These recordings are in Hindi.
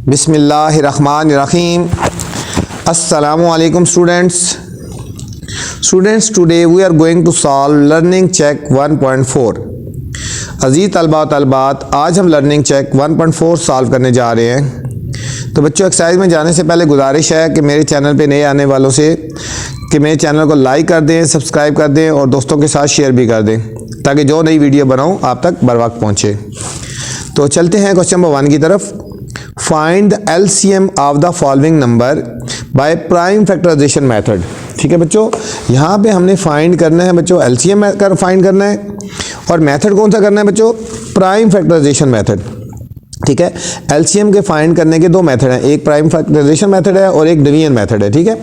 बिस्मिल्लाहिर्रहमानिर्रहीम। अस्सलामुअलैकुम students. Today we are going to solve learning check 1.4। अजीज़ तलबा तलबात, आज हम लर्निंग चेक 1.4 सॉल्व करने जा रहे हैं। तो बच्चों, एक्सरसाइज में जाने से पहले गुजारिश है कि मेरे चैनल पे नए आने वालों से कि मेरे चैनल को लाइक कर दें, सब्सक्राइब कर दें और दोस्तों के साथ शेयर भी कर दें, ताकि जो नई वीडियो बनाऊँ आप तक बर वक्त पहुँचे। तो चलते हैं क्वेश्चन नंबर 1 की तरफ। Find the LCM of the following number by prime factorisation method. ठीक है बच्चों, यहाँ पे हमने फाइंड करना है बच्चों, एलसीएम फाइंड करना है और मेथड कौन सा करना है बच्चों, प्राइम फैक्टराइजेशन मेथड। ठीक है, एलसीएम के फाइंड करने के दो मेथड हैं, एक प्राइम फैक्टराइजेशन मेथड है और एक डिवीजन मेथड है। ठीक है,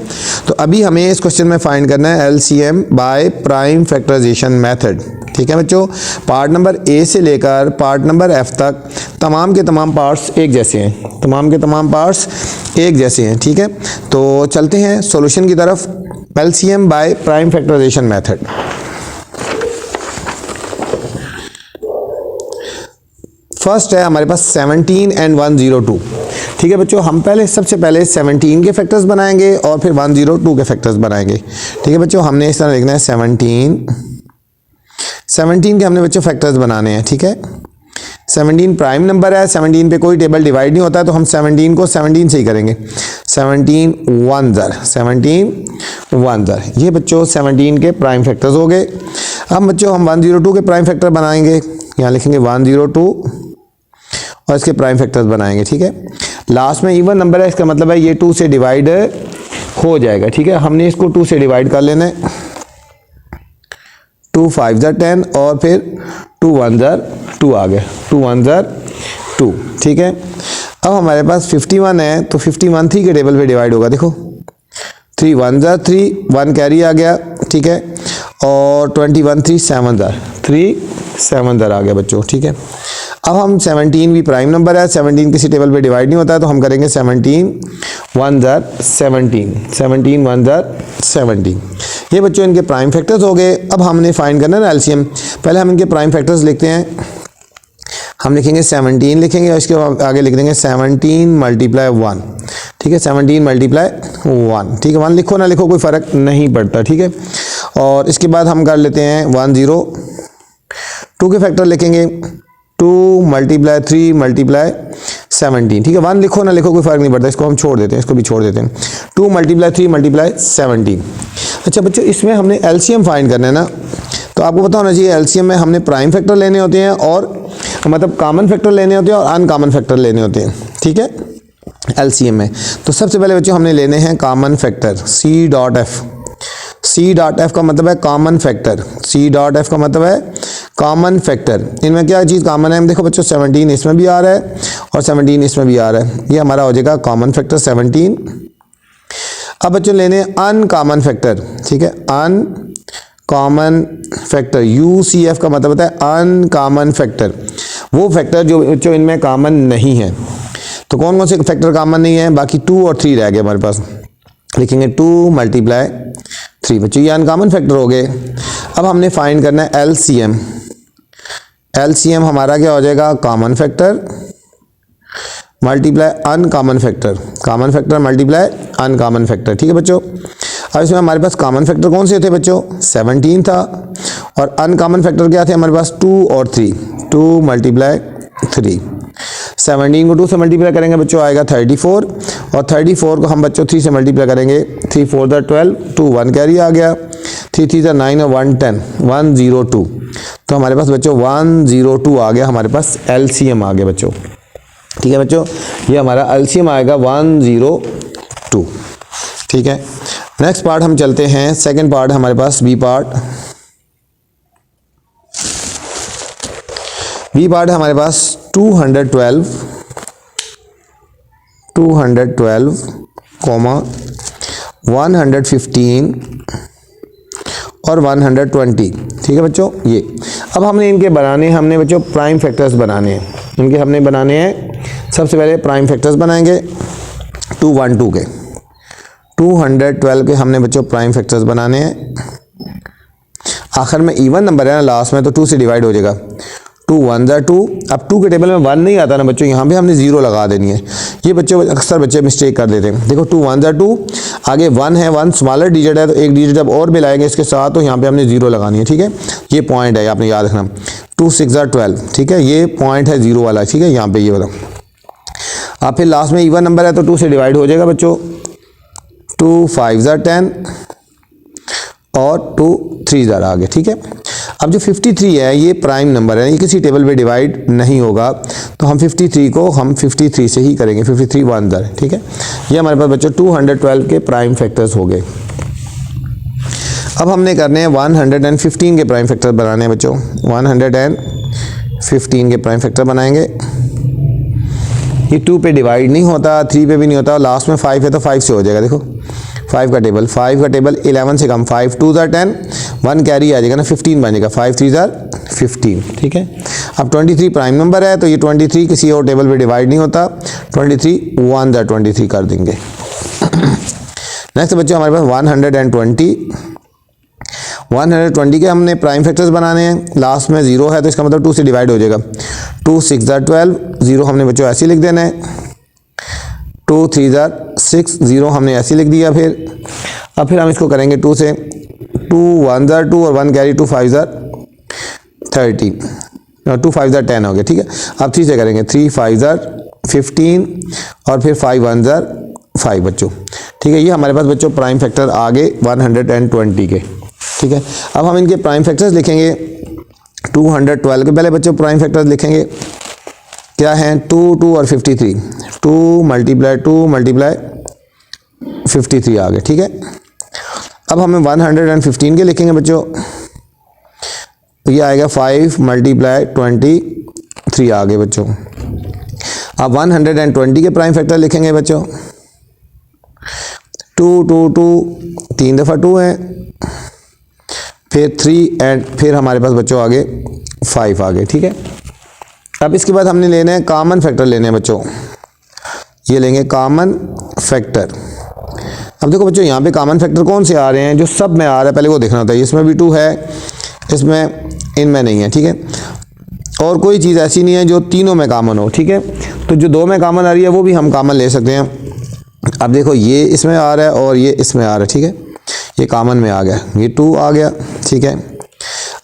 तो अभी हमें इस क्वेश्चन में फाइंड करना है LCM by prime factorisation method. ठीक है बच्चों, पार्ट नंबर ए से लेकर पार्ट नंबर एफ तक तमाम के तमाम पार्ट्स एक जैसे हैं, तमाम के तमाम पार्ट्स एक जैसे हैं। ठीक है, तो चलते हैं सॉल्यूशन की तरफ। LCM by prime factorisation method. First है हमारे पास 17 एंड 102। ठीक है बच्चों, हम सबसे पहले 17 के फैक्टर्स बनाएंगे और फिर 102 के फैक्टर्स बनाएंगे। ठीक है बच्चों, हमने इस तरह लिखना है 17 के हमने बच्चों फैक्टर्स बनाने हैं। ठीक है, 17 प्राइम नंबर है, 17 पे कोई टेबल डिवाइड नहीं होता, तो हम 17 को 17 से ही करेंगे। 17 1 ज़र, ये बच्चों 17 के प्राइम फैक्टर्स हो गए। अब बच्चों हम 102 के प्राइम फैक्टर बनाएंगे, यहाँ लिखेंगे 102 और इसके प्राइम फैक्टर्स बनाएंगे। ठीक है, लास्ट में इवन नंबर है, इसका मतलब है ये 2 से डिवाइड हो जाएगा। ठीक है, हमने इसको 2 से डिवाइड कर लेना है। 2 5 ज़र 10 और फिर 2 1 ज़र 2 आ गया, 2 1 ज़र 2। ठीक है, अब हमारे पास 51 है, तो 51 3 के टेबल पे डिवाइड होगा। देखो 3 1 ज़र 3, 1 कैरी आ गया। ठीक है, और 21 3 7 ज़र 3 7 ज़र आ गया बच्चों। ठीक है, अब हम 17 भी प्राइम नंबर है, 17 किसी टेबल पे डिवाइड नहीं होता है, तो हम करेंगे 17 1 ज़र 17, 17 1 ज़र 17। ये बच्चों इनके प्राइम फैक्टर्स हो गए। अब हमने फाइंड करना है ना एलसीएम। पहले हम इनके प्राइम फैक्टर्स लिखते हैं। हम लिखेंगे 17 लिखेंगे और इसके आगे लिख देंगे 17 मल्टीप्लाई 1। ठीक है, 17 मल्टीप्लाई 1। ठीक है, 1 लिखो ना लिखो कोई फ़र्क नहीं पड़ता। ठीक है, और इसके बाद हम कर लेते हैं 102 के फैक्टर लिखेंगे, 2 मल्टीप्लाई 3 मल्टीप्लाई 17। ठीक है, 1 लिखो ना लिखो कोई फ़र्क नहीं पड़ता, इसको हम छोड़ देते हैं, इसको भी छोड़ देते हैं। 2 मल्टीप्लाई 3 मल्टीप्लाई 17। अच्छा बच्चों, इसमें हमने एलसीएम फाइंड करना है ना, तो आपको पता होना चाहिए एलसीएम में हमने प्राइम फैक्टर लेने होते हैं और मतलब कॉमन फैक्टर लेने होते हैं और अनकॉमन फैक्टर लेने होते हैं। ठीक है, एलसीएम में तो सबसे पहले बच्चों हमने लेने हैं कॉमन फैक्टर C.F। C.F का मतलब है कॉमन फैक्टर, C.F का मतलब है कॉमन फैक्टर। इनमें क्या चीज़ कॉमन है, देखो बच्चों 17 इसमें भी आ रहा है और 17 इसमें भी आ रहा है, ये हमारा हो जाएगा कॉमन फैक्टर 17। अब बच्चों लेने अनकॉमन फैक्टर। ठीक है, अनकॉमन फैक्टर UCF का मतलब होता है अनकॉमन फैक्टर, वो फैक्टर जो बच्चों इनमें कॉमन नहीं है। तो कौन कौन से फैक्टर कॉमन नहीं है, बाकी 2 और 3 रह गए हमारे पास, लिखेंगे 2 मल्टीप्लाई 3। बच्चों ये अनकॉमन फैक्टर हो गए। अब हमने फाइंड करना है एलसीएम। एलसीएम हमारा क्या हो जाएगा, common factor multiply uncommon factor, common factor multiply uncommon factor. ठीक है बच्चों, अब इसमें हमारे पास कॉमन फैक्टर कौन से थे बच्चों, 17 था और अनकॉमन फैक्टर क्या थे हमारे पास 2 और 3, 2 मल्टीप्लाई 3। 17 को 2 से मल्टीप्लाई करेंगे बच्चों आएगा 34 और 34 को हम बच्चों 3 से मल्टीप्लाई करेंगे, 3 4 ज़र 12, 2 1 कैरी आ गया, 3 3 ज़र 9 और 1 10, 102। तो हमारे पास बच्चों 102 आ गया, हमारे पास एलसीएम आ गया बच्चों। ठीक है बच्चों, ये हमारा एलसीएम आएगा 102। ठीक है, नेक्स्ट पार्ट हम चलते हैं, सेकंड पार्ट हमारे पास बी पार्ट। बी पार्ट है हमारे पास 212 कॉमा 115 और 120। ठीक है बच्चों, ये अब हमने इनके बनाने, हमने बच्चों प्राइम फैक्टर्स बनाने हैं, इनके हमने बनाने हैं। सबसे पहले प्राइम फैक्टर्स बनाएंगे 212 के, 212 के हमने बच्चों प्राइम फैक्टर्स बनाने हैं। आखिर में इवन नंबर है ना लास्ट में, तो 2 से डिवाइड हो जाएगा। 2 1 ज़ा 2। अब 2 के टेबल में 1 नहीं आता ना बच्चों, यहाँ पे हमने 0 लगा देनी है। ये बच्चों अक्सर बच्चे मिस्टेक कर देते हैं। देखो 2 1 ज़ा 2, आगे 1 है, 1 स्मॉलर डिजिट है तो एक डिजिट जब और मिलाएंगे इसके साथ तो यहाँ पे हमने 0 लगानी है, ठीक है। ये पॉइंट है, आपने याद रखना। 2 6 ज़ा 12, ठीक है, ये पॉइंट है 0 वाला, ठीक है, यहाँ पे ये वाला। अब फिर लास्ट में इवन नंबर है तो 2 से डिवाइड हो जाएगा बच्चों। 2 5 ज़ा 10 और 2 3 ज़ा आ गए, ठीक है। अब जो 53 है ये प्राइम नंबर है, ये किसी टेबल पे डिवाइड नहीं होगा, तो हम 53 को हम 53 से ही करेंगे। 53 1 ज़ा, ठीक है। ये हमारे पास बच्चों 212 के प्राइम फैक्टर्स हो गए। अब हमने करने हैं 115 के प्राइम फैक्टर बनाने हैं बच्चों। 115 के प्राइम फैक्टर बनाएंगे। ये 2 पे डिवाइड नहीं होता, 3 पे भी नहीं होता, लास्ट में 5 है तो 5 से हो जाएगा। देखो 5 का टेबल 11 से कम, 5 2 ज़ा 10, 1 कैरी आ जाएगा ना, 15 बन जाएगा, 5 3 ज़ा 15, ठीक है। अब 23 प्राइम नंबर है तो ये 23 किसी और टेबल पे डिवाइड नहीं होता, 23 1 ज़ा 23 कर देंगे। नेक्स्ट बच्चों हमारे पास 120 के हमने प्राइम फैक्टर्स बनाने हैं। लास्ट में 0 है तो इसका मतलब 2 से डिवाइड हो जाएगा। 2 6 ज़ा 12, 0 हमने बच्चों ऐसे लिख देना है। 2 3 ज़ा 6, 0 हमने ऐसे लिख दिया। फिर हम इसको करेंगे 2 से। 2 1 ज़ा 2 और 1 कैरी, 2 5 ज़ा 30, 2 5 ज़ा 10 हो गया, ठीक है। अब 3 से करेंगे, 3 5 ज़ा 15 और फिर 5 1 ज़ा 5 बच्चों, ठीक है। ये हमारे पास बच्चों प्राइम फैक्टर आ गए 120 के, ठीक है। अब हम इनके प्राइम फैक्टर्स लिखेंगे। 212 के पहले बच्चों प्राइम फैक्टर्स लिखेंगे क्या हैं, 2 2 और 53। 2 मल्टीप्लाई 53 आ गए, ठीक है। अब हमें 115 के लिखेंगे बच्चों, ये आएगा 5 मल्टीप्लाई 23 आ गए बच्चों। अब 120 के प्राइम फैक्टर लिखेंगे बच्चों। 2 2 2 3 दफ़ा 2 है, फिर 3 एंड फिर हमारे पास बच्चों आगे 5 आ गए, ठीक है। अब इसके बाद हमने लेने हैं कॉमन फैक्टर लेने हैं बच्चों। ये लेंगे कॉमन फैक्टर। अब देखो बच्चों यहाँ पे कॉमन फैक्टर कौन से आ रहे हैं, जो सब में आ रहा है पहले वो देखना होता है। इसमें भी 2 है, इसमें इनमें नहीं है, ठीक है। और कोई चीज़ ऐसी नहीं है जो तीनों में कॉमन हो, ठीक है। तो जो 2 में कॉमन आ रही है वो भी हम कॉमन ले सकते हैं। अब देखो ये इसमें आ रहा है और ये इसमें आ रहा है, ठीक है। ये कॉमन में आ गया, ये 2 आ गया, ठीक है।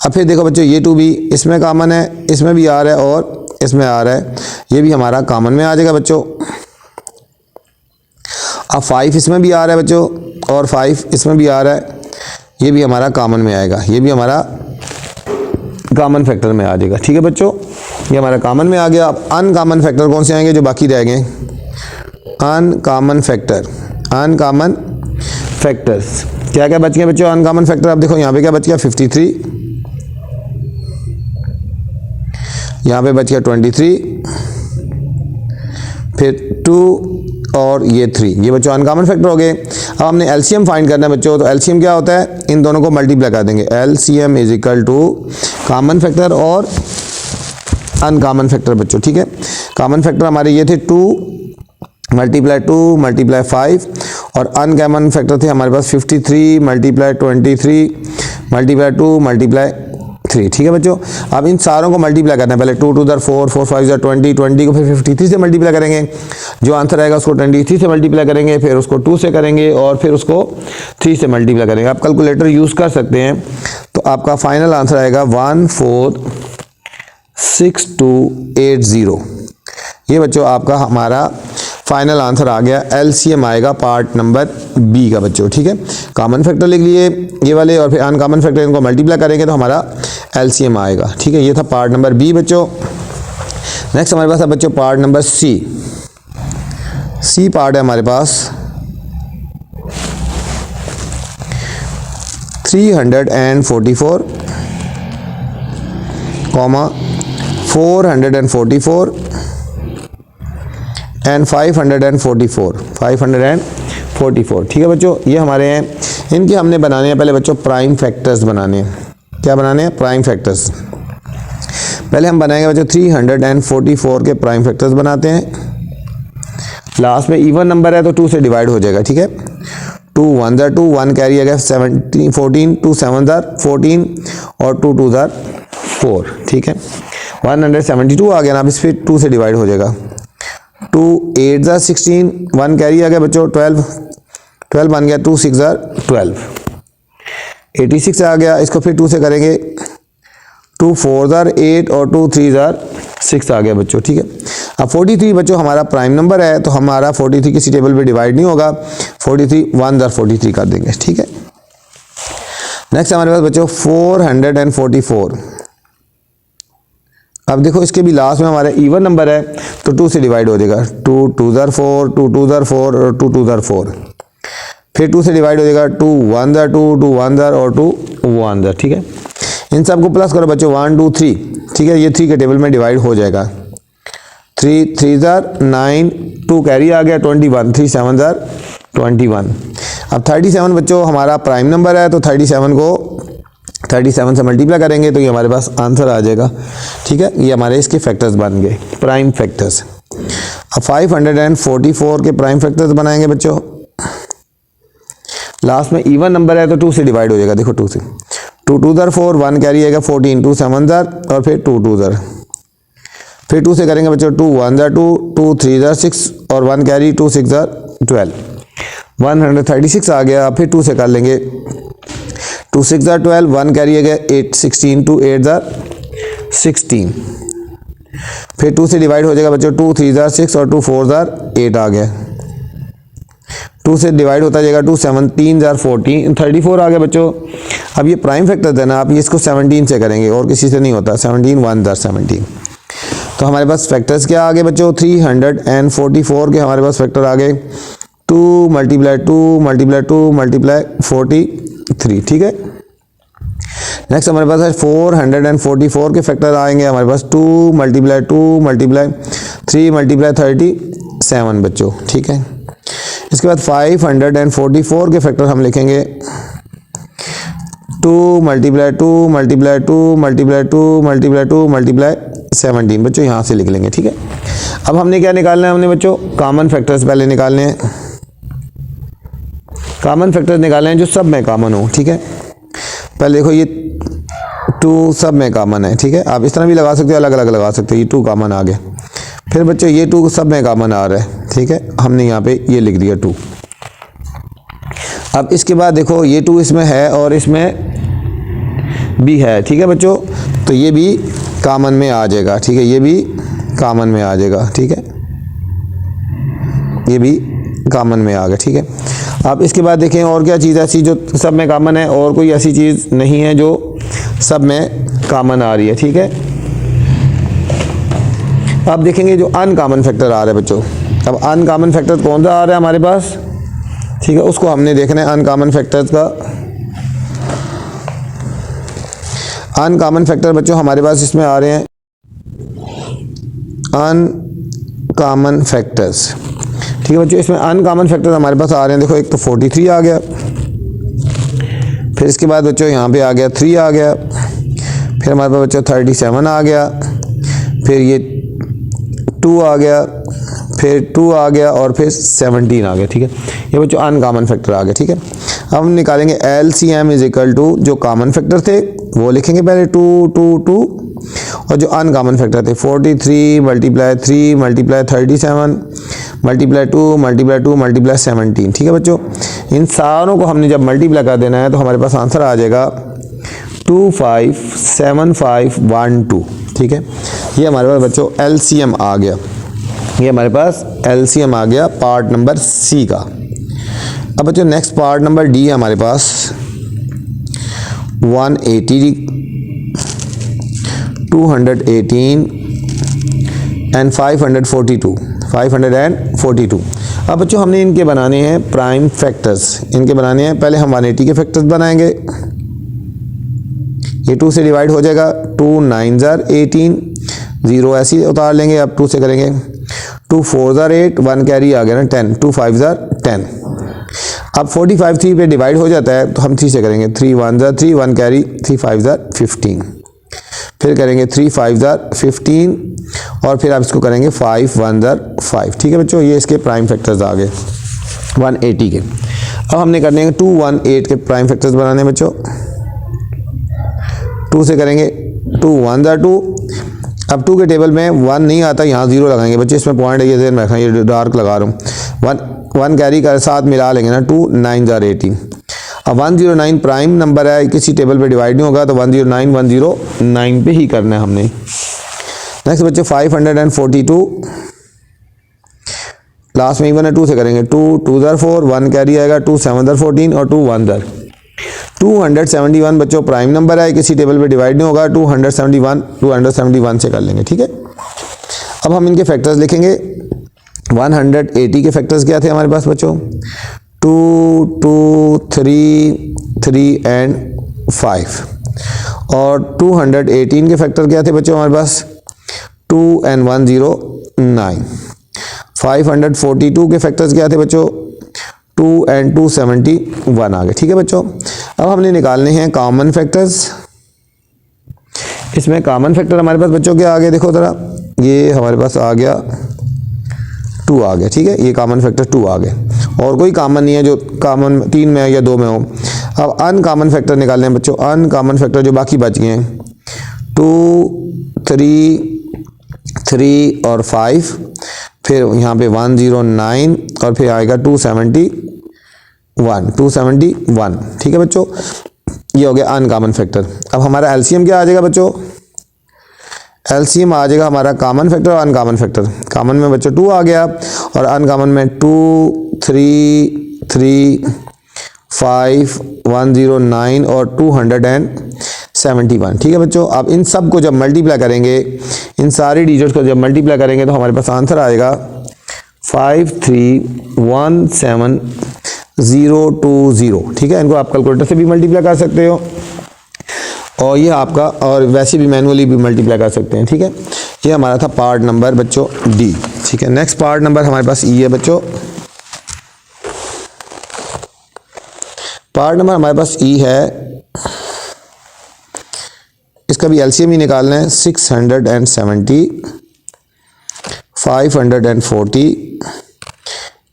अब फिर देखो बच्चों ये 2 भी इसमें कॉमन है, इसमें भी आ रहा है और इसमें आ रहा है, ये भी हमारा कॉमन में आ जाएगा बच्चों। अब 5 इसमें भी आ रहा है बच्चों और 5 इसमें भी आ रहा है, ये भी हमारा कॉमन में आएगा, ये भी हमारा कॉमन फैक्टर में आ जाएगा, ठीक है बच्चों। ये हमारा कॉमन में आ गया। अब अनकॉमन फैक्टर कौन से आएंगे जो बाकी रह गए, अनकॉमन फैक्टर। अनकॉमन फैक्टर्स क्या क्या बच गए बच्चों अनकॉमन फैक्टर। अब देखो यहाँ पे क्या बच गया 53, यहाँ पे बच गया 23, फिर 2 और ये 3, ये बच्चों अनकॉमन फैक्टर हो गए। अब हमने एलसीएम फाइंड करना है बच्चों, तो एलसीएम क्या होता है, इन दोनों को मल्टीप्लाई कर देंगे। LCM is equal to common factor और अनकॉमन फैक्टर बच्चों, ठीक है। कॉमन फैक्टर हमारे ये थे 2 मल्टीप्लाई 5 और अनकॉमन फैक्टर थे हमारे पास 53 मल्टीप्लाई 23 मल्टीप्लाई 2 मल्टीप्लाई 3, ठीक है बच्चों। अब इन सारों को मल्टीप्लाई करना है, पहले 2 2 4 4 5 20 को फिर 53 से मल्टीप्लाई करेंगे, जो आंसर आएगा उसको 23 से मल्टीप्लाई करेंगे, फिर उसको 2 से करेंगे और फिर उसको 3 से मल्टीप्लाई करेंगे। आप कैलकुलेटर यूज़ कर सकते हैं, तो आपका फाइनल आंसर आएगा 146280। ये बच्चों आपका हमारा फाइनल आंसर आ गया। एलसीएम आएगा पार्ट नंबर बी का बच्चों, ठीक है। कॉमन फैक्टर लिख लिए ये वाले और फिर अनकॉमन फैक्टर इनको मल्टीप्लाई करेंगे तो हमारा एलसीएम आएगा, ठीक है। ये था पार्ट नंबर बी बच्चों। नेक्स्ट हमारे पास है बच्चों part number C. C part है हमारे पास 344, 444 एंड 544, ठीक है बच्चों। ये हमारे हैं, इनके हमने बनाने हैं पहले बच्चों प्राइम फैक्टर्स बनाने हैं। क्या बनाने हैं, प्राइम फैक्टर्स। पहले हम बनाएंगे बच्चों 344 के प्राइम फैक्टर्स बनाते हैं। लास्ट में इवन नंबर है तो 2 से डिवाइड हो जाएगा, ठीक है। 2 1 ज़ा 2, 1 कैरी आ गया 14, 2 7 ज़ा 14 और 2 2 ज़ा 4, ठीक है। 172 आ गया ना, अब इस फिर 2 से डिवाइड हो जाएगा। 2 8 ज़ा 16, 1 कैरी आ गया बच्चों 12, 12 बन गया, 2 6 ज़ा 12, 86 आ गया। इसको फिर 2 से करेंगे, 2 4 ज़ा 8 और 2 3 ज़ा 6 आ गया बच्चों, ठीक है। अब 43 बच्चों हमारा प्राइम नंबर है, तो हमारा 43 किसी टेबल पे डिवाइड नहीं होगा, 43 1 ज़ा 43 कर देंगे, ठीक है। नेक्स्ट हमारे पास बच्चों 444। अब देखो इसके भी लास्ट में हमारा इवन नंबर है, तो 2 से डिवाइड हो जाएगा, 2 2 ज़ा 4, 2 2 ज़ा 4 और 2 2 ज़ा 4, फिर 2 से डिवाइड हो जाएगा, 2 1 ज़ा 2, 2 1 ज़ा और 2 1 ज़ा, ठीक है। इन सबको प्लस करो बच्चों, 1 2 3, ठीक है, ये 3 के टेबल में डिवाइड हो जाएगा। 3 3 ज़ा 9, 2 कैरी आ गया 21, 3 7 ज़ा 21। अब 37 बच्चों हमारा प्राइम नंबर है, तो 37 को 37 से मल्टीप्लाई करेंगे तो ये हमारे पास आंसर आ जाएगा, ठीक है। ये हमारे इसके फैक्टर्स बन गए, प्राइम फैक्टर्स। अब 544 के प्राइम फैक्टर्स बनाएंगे बच्चों। लास्ट में इवन नंबर है तो 2 से डिवाइड हो जाएगा, देखो 2 से, 2 2 ज़ा 4, 1 कैरी आएगा 14, 2 7 ज़ा और फिर 2 2 ज़ा, फिर 2 से करेंगे बच्चों, 2 1 ज़ा 2, 2 3 ज़ा 6 और 1 कैरी, 2 6 ज़ा 12, 136 आ गया। फिर 2 से कर लेंगे, 2 6 ज़ा 12, 1 कैरी आ गया 8 16, 2 8 ज़ा 16, फिर 2 से डिवाइड हो जाएगा बच्चों, 2 3 ज़ा 6 और 2 4 ज़ा 8 आ गया। 2 से डिवाइड होता जाएगा, 2 7 3 ज़ा 14, 34 आ गया बच्चों। अब ये प्राइम फैक्टर है ना, आप ये इसको 17 से करेंगे और किसी से नहीं होता, 17 1 ज़ा 17। तो हमारे पास फैक्टर्स क्या आ गए बच्चों, 344 के हमारे पास फैक्टर आ गए, 2 मल्टीप्लाई 2 मल्टीप्लाई 2 मल्टीप्लाई 43, ठीक है। नेक्स्ट हमारे पास है 444 के फैक्टर आएंगे हमारे पास, 2 मल्टीप्लाई 2 मल्टीप्लाई 3 मल्टीप्लाई 37 बच्चों, ठीक है। इसके बाद 544 के फैक्टर हम लिखेंगे, 2 multiply 2 multiply 2 multiply 2 multiply 2 multiply 17 बच्चों, यहाँ से लिख लेंगे, ठीक है। अब हमने क्या निकालना है, हमने बच्चों कॉमन फैक्टर्स पहले निकालने हैं, कॉमन फैक्टर्स निकालने हैं जो सब में कॉमन हो, ठीक है। पहले देखो ये 2 सब में कॉमन है, ठीक है। आप इस तरह भी लगा सकते हो, अलग अलग लगा सकते हो, ये 2 कॉमन आ गए। फिर बच्चों ये 2 सब में कॉमन आ रहा है, ठीक है, हमने यहाँ पे ये लिख दिया 2। अब इसके बाद देखो ये 2 इसमें है और इसमें भी है, ठीक है बच्चों, तो ये भी कॉमन में आ जाएगा, ठीक है, ये भी कॉमन में आ जाएगा, ठीक है, ये भी कॉमन में आ गया, ठीक है। अब इसके बाद देखें और क्या चीज़ ऐसी जो सब में कॉमन है, और कोई ऐसी चीज़ नहीं है जो सब में कॉमन आ रही है, ठीक है। अब देखेंगे जो अनकॉमन फैक्टर आ रहा है बच्चों, अब अनकॉमन फैक्टर कौन सा आ रहा है हमारे पास, ठीक है, उसको हमने देखना है अनकॉमन फैक्टर्स का। अनकॉमन फैक्टर बच्चों हमारे पास इसमें आ रहे हैं अनकॉमन फैक्टर्स, ठीक है बच्चों। इसमें अनकॉमन फैक्टर्स हमारे पास आ रहे हैं, देखो एक तो 43 आ गया, फिर इसके बाद बच्चों यहाँ पे आ गया 3 आ गया, फिर हमारे पास बच्चों 37 आ गया, फिर ये 2 आ गया, फिर 2 आ गया और फिर 17 आ गया, ठीक है। ये बच्चों अनकॉमन फैक्टर आ गया, ठीक है। अब हम निकालेंगे LCM इज इक्वल टू जो कॉमन फैक्टर थे वो लिखेंगे पहले 2 2 2, और जो अनकॉमन फैक्टर थे 43 multiply 3 multiply 37 multiply 2 multiply 2 multiply 17, ठीक है बच्चों। इन सारों को हमने जब मल्टीप्लाई कर देना है तो हमारे पास आंसर आ जाएगा 257512, ठीक है। ये हमारे पास बच्चों LCM आ गया, ये हमारे पास LCM आ गया पार्ट नंबर C का। अब बच्चों नेक्स्ट पार्ट नंबर D है हमारे पास 180 218 एंड 542। अब बच्चों हमने इनके बनाने हैं प्राइम फैक्टर्स, इनके बनाने हैं, पहले हम 180 के फैक्टर्स बनाएंगे, ये 2 से डिवाइड हो जाएगा, 2 9 ज़ा 18, 0 ऐसे ही उतार लेंगे। अब 2 से करेंगे, 2 4 ज़ा 8, 1 कैरी आ गया ना 10, 2 5 ज़ा 10। अब 45 3 पे डिवाइड हो जाता है तो हम 3 से करेंगे, 3 1 ज़ा 3, 1 कैरी, 3 5 ज़ा 15, फिर करेंगे 3 5 ज़ा 15 और फिर आप इसको करेंगे 5 1 ज़ा 5, ठीक है बच्चों। ये इसके प्राइम फैक्टर्स आ गए 180 के। अब हमने करने हैं 218 के प्राइम फैक्टर्स बनाने हैं बच्चों, 2 से करेंगे 2 1 ज़ा 2। अब 2 के टेबल में 1 नहीं आता, यहाँ 0 लगाएंगे बच्चे, इसमें पॉइंट है, ये ध्यान रखना, ये डार्क लगा रहा हूँ। 1 कैरी कर साथ मिला लेंगे ना, 2 9 जार 18। अब 109 प्राइम नंबर है, किसी टेबल पे डिवाइड नहीं होगा, तो 109 पे ही करना है हमने। नेक्स्ट बच्चे 542, लास्ट में इवन है, 2 से करेंगे, 2 2 जार 4, 1 कैरी आएगा, 2 7 जार 14 और 2 1 जार 271 बच्चों प्राइम नंबर है, किसी टेबल पे डिवाइड नहीं होगा, 271 से कर लेंगे, ठीक है। अब हम इनके फैक्टर्स लिखेंगे। 180 के फैक्टर्स क्या थे हमारे पास बच्चों, 2 2 3 3 एंड 5। और 218 के फैक्टर क्या थे बच्चों हमारे पास, 2 एंड 109। 542 के फैक्टर्स क्या थे बच्चों, 2 एंड 271 आ गए, ठीक है बच्चों। अब हमने निकालने हैं कॉमन फैक्टर्स। इसमें कॉमन फैक्टर हमारे पास बच्चों क्या आ गए, देखो ज़रा, ये हमारे पास आ गया 2 आ गया, ठीक है, ये कॉमन फैक्टर 2 आ गए, और कोई कॉमन नहीं है जो कॉमन 3 में या 2 में हो। अब अनकॉमन फैक्टर निकालने हैं बच्चों, अनकॉमन फैक्टर जो बाकी बच गए हैं, 2 3 और 5, फिर यहाँ पे 109 और फिर आएगा 271, ठीक है बच्चों, ये हो गया अनकॉमन फैक्टर। अब हमारा एलसीएम क्या आ जाएगा बच्चों, एलसीएम आ जाएगा हमारा कॉमन फैक्टर और अनकॉमन फैक्टर। कॉमन में बच्चों 2 आ गया और अनकॉमन में 2 3 3 5 109 और 271, ठीक है बच्चों। अब इन सब को जब मल्टीप्लाई करेंगे, इन सारी डिजिट्स को जब मल्टीप्लाई करेंगे तो हमारे पास आंसर आएगा 5317020, ठीक है। इनको आप कैलकुलेटर से भी मल्टीप्लाई कर सकते हो और ये आपका, और वैसे भी मैनुअली भी मल्टीप्लाई कर सकते हैं, ठीक है। ये हमारा था पार्ट नंबर बच्चों डी, ठीक है। नेक्स्ट पार्ट नंबर हमारे पास ई है बच्चों। पार्ट नंबर हमारे पास ई है, इसका भी एलसीएम ही निकालना है। 670, 540,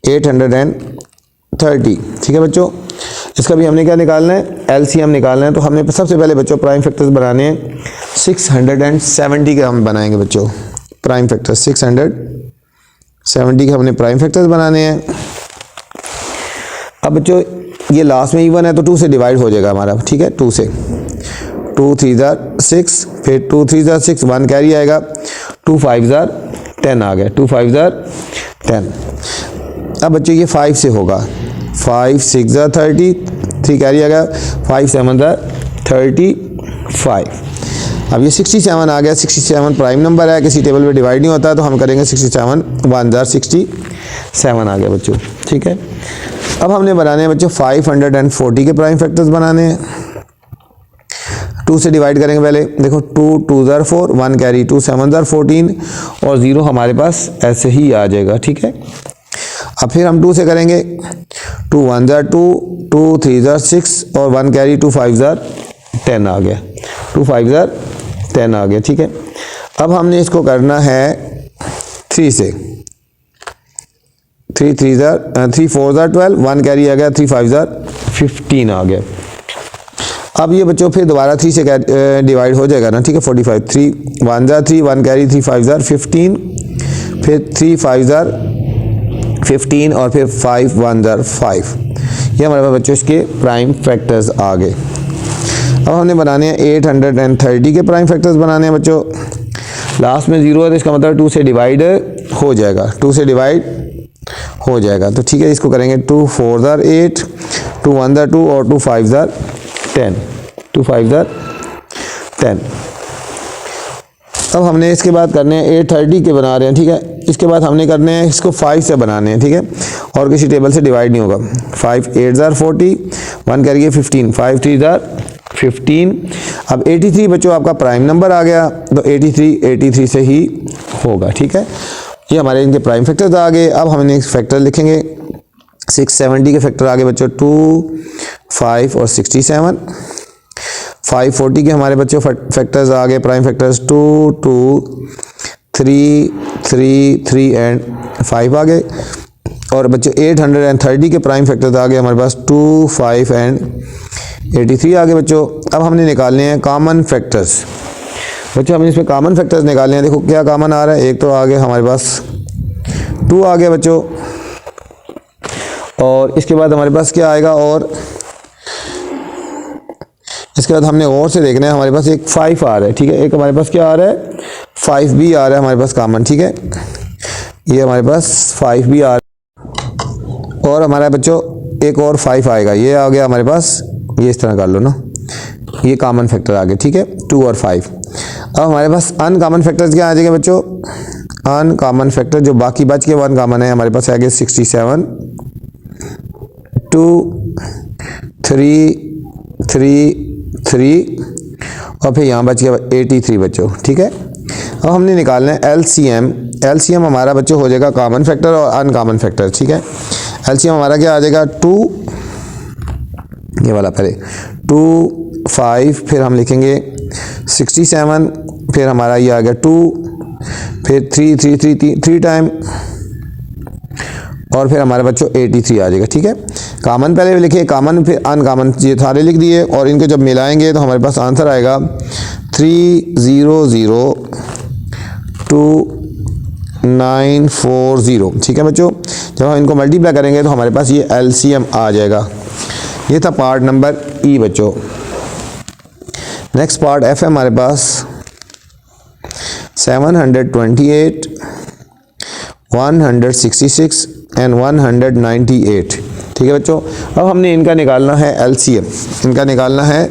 830, ठीक है बच्चों। इसका भी हमने क्या निकालना है, एलसीएम निकालना है। तो हमने सबसे पहले बच्चों प्राइम फैक्टर्स बनाने हैं। 670 के हम बनाएंगे बच्चों प्राइम फैक्टर्स, 670 के हमने प्राइम फैक्टर्स बनाने हैं। अब बच्चों ये लास्ट में इवन है तो 2 से डिवाइड हो जाएगा हमारा, ठीक है, 2 से। 2 3 जार 6, फिर 2 3 जार 6, 1 कैरी आएगा, 2 5 जार 10 आ गया, 2 5 जार 10। अब बच्चों ये 5 से होगा, 5 6 जार 30, 3 कैरी आ गया, 5 7 जार 35। अब ये 67 आ गया, 67 प्राइम नंबर है, किसी टेबल पे डिवाइड नहीं होता, तो हम करेंगे 67, 1 जार 67 आ गया बच्चों, ठीक है। अब हमने बनाने हैं बच्चों 540 के प्राइम फैक्टर्स बनाने हैं। 2 से डिवाइड करेंगे पहले, देखो 2 2 जार 4, 1 कैरी, 2 7 जार 14 और 0 हमारे पास ऐसे ही आ जाएगा, ठीक है। अब फिर हम 2 से करेंगे, 2 1 जार 2, 2 3 जार 6 और 1 कैरी, 2 5 जार 10 आ गया, 2 5 जार 10 आ गया, ठीक है। अब हमने इसको करना है 3 से, 3 4 जार 12, 1 कैरी आ गया, 3 5 जार 15 आ गया। अब ये बच्चों फिर दोबारा 3 से डिवाइड हो जाएगा ना, ठीक है, 45, 3 1 जार 3, 1 कैरी, 3 5 जार 15, फिर 3 5 जार 15 और फिर 5 1 जार 5। ये हमारे पास बच्चों इसके प्राइम फैक्टर्स आ गए। अब हमने बनाने हैं 830 के प्राइम फैक्टर्स बनाने हैं बच्चों। लास्ट में 0 है तो इसका मतलब 2 से डिवाइड हो जाएगा, 2 से डिवाइड हो जाएगा, तो ठीक है। इसको करेंगे 2 4 जार 8, 2 1 जार 2 और 2 5 जार 10, 2 5 जार 10। अब हमने इसके बाद करने हैं 830 के बना रहे हैं, ठीक है। इसके बाद हमने करने हैं इसको 5 से बनाने हैं, ठीक है, और किसी टेबल से डिवाइड नहीं होगा। 5 8 जार 40, 1 करिए 15, 5 3 जार 15। अब 83 बच्चों आपका प्राइम नंबर आ गया, तो 83 से ही होगा, ठीक है। ये हमारे इनके प्राइम फैक्टर्स आ गए। अब हमने फैक्टर लिखेंगे, 670 के फैक्टर आ गए बच्चों 2 5 और 67। 540 के हमारे बच्चों फैक्टर्स आ गए प्राइम फैक्टर्स 2 2 3 3 3 एंड 5 आ गए। और बच्चों 830 के प्राइम फैक्टर्स आ गए हमारे पास 2 5 एंड 83 आ गए बच्चों। अब हमने निकालने हैं कॉमन फैक्टर्स। बच्चों हमें इसमें कॉमन फैक्टर्स निकालने हैं। देखो क्या कॉमन आ रहा है, एक तो आ गया हमारे पास 2 आ गया बच्चों, और इसके बाद हमारे पास क्या आएगा, और इसके बाद हमने और से देखना है, हमारे पास एक 5 आ रहा है, ठीक है। एक हमारे पास क्या आ रहा है, 5 भी आ रहा है हमारे पास कॉमन, ठीक है। ये हमारे पास 5 भी आ रहा है, और हमारा बच्चों एक और 5 आएगा, ये आ गया हमारे पास, ये इस तरह कर लो ना, ये कॉमन फैक्टर आ गए, ठीक है, 2 और 5। अब हमारे पास अनकॉमन फैक्टर्स क्या आ जाएंगे बच्चों, अनकॉमन फैक्टर जो बाकी बच के अनकॉमन है हमारे पास आ गए 67, 2, 3, 3, 3, और फिर यहाँ बच गया 83 बच्चों, ठीक है। अब हमने निकालना है एलसीएम। एलसीएम हमारा बच्चों हो जाएगा कॉमन फैक्टर और अनकॉमन फैक्टर, ठीक है। एलसीएम हमारा क्या आ जाएगा 2, ये वाला पहले 2, 5, फिर हम लिखेंगे 67, फिर हमारा ये आ गया 2, फिर 3, 3, 3, 3 टाइम, और फिर हमारे बच्चों 83 आ जाएगा, ठीक है। कॉमन पहले लिखे, कॉमन फिर अनकॉमन, ये सारे लिख दिए, और इनको जब मिलाएंगे तो हमारे पास आंसर आएगा 3002940, ठीक है बच्चों। जब हम इनको मल्टीप्लाई करेंगे तो हमारे पास ये एलसीएम आ जाएगा। ये था पार्ट नंबर ई बच्चों। नेक्स्ट पार्ट एफ है हमारे पास 728, 166 एंड 198, ठीक है बच्चों। अब हमने इनका निकालना है एलसीएम, इनका निकालना है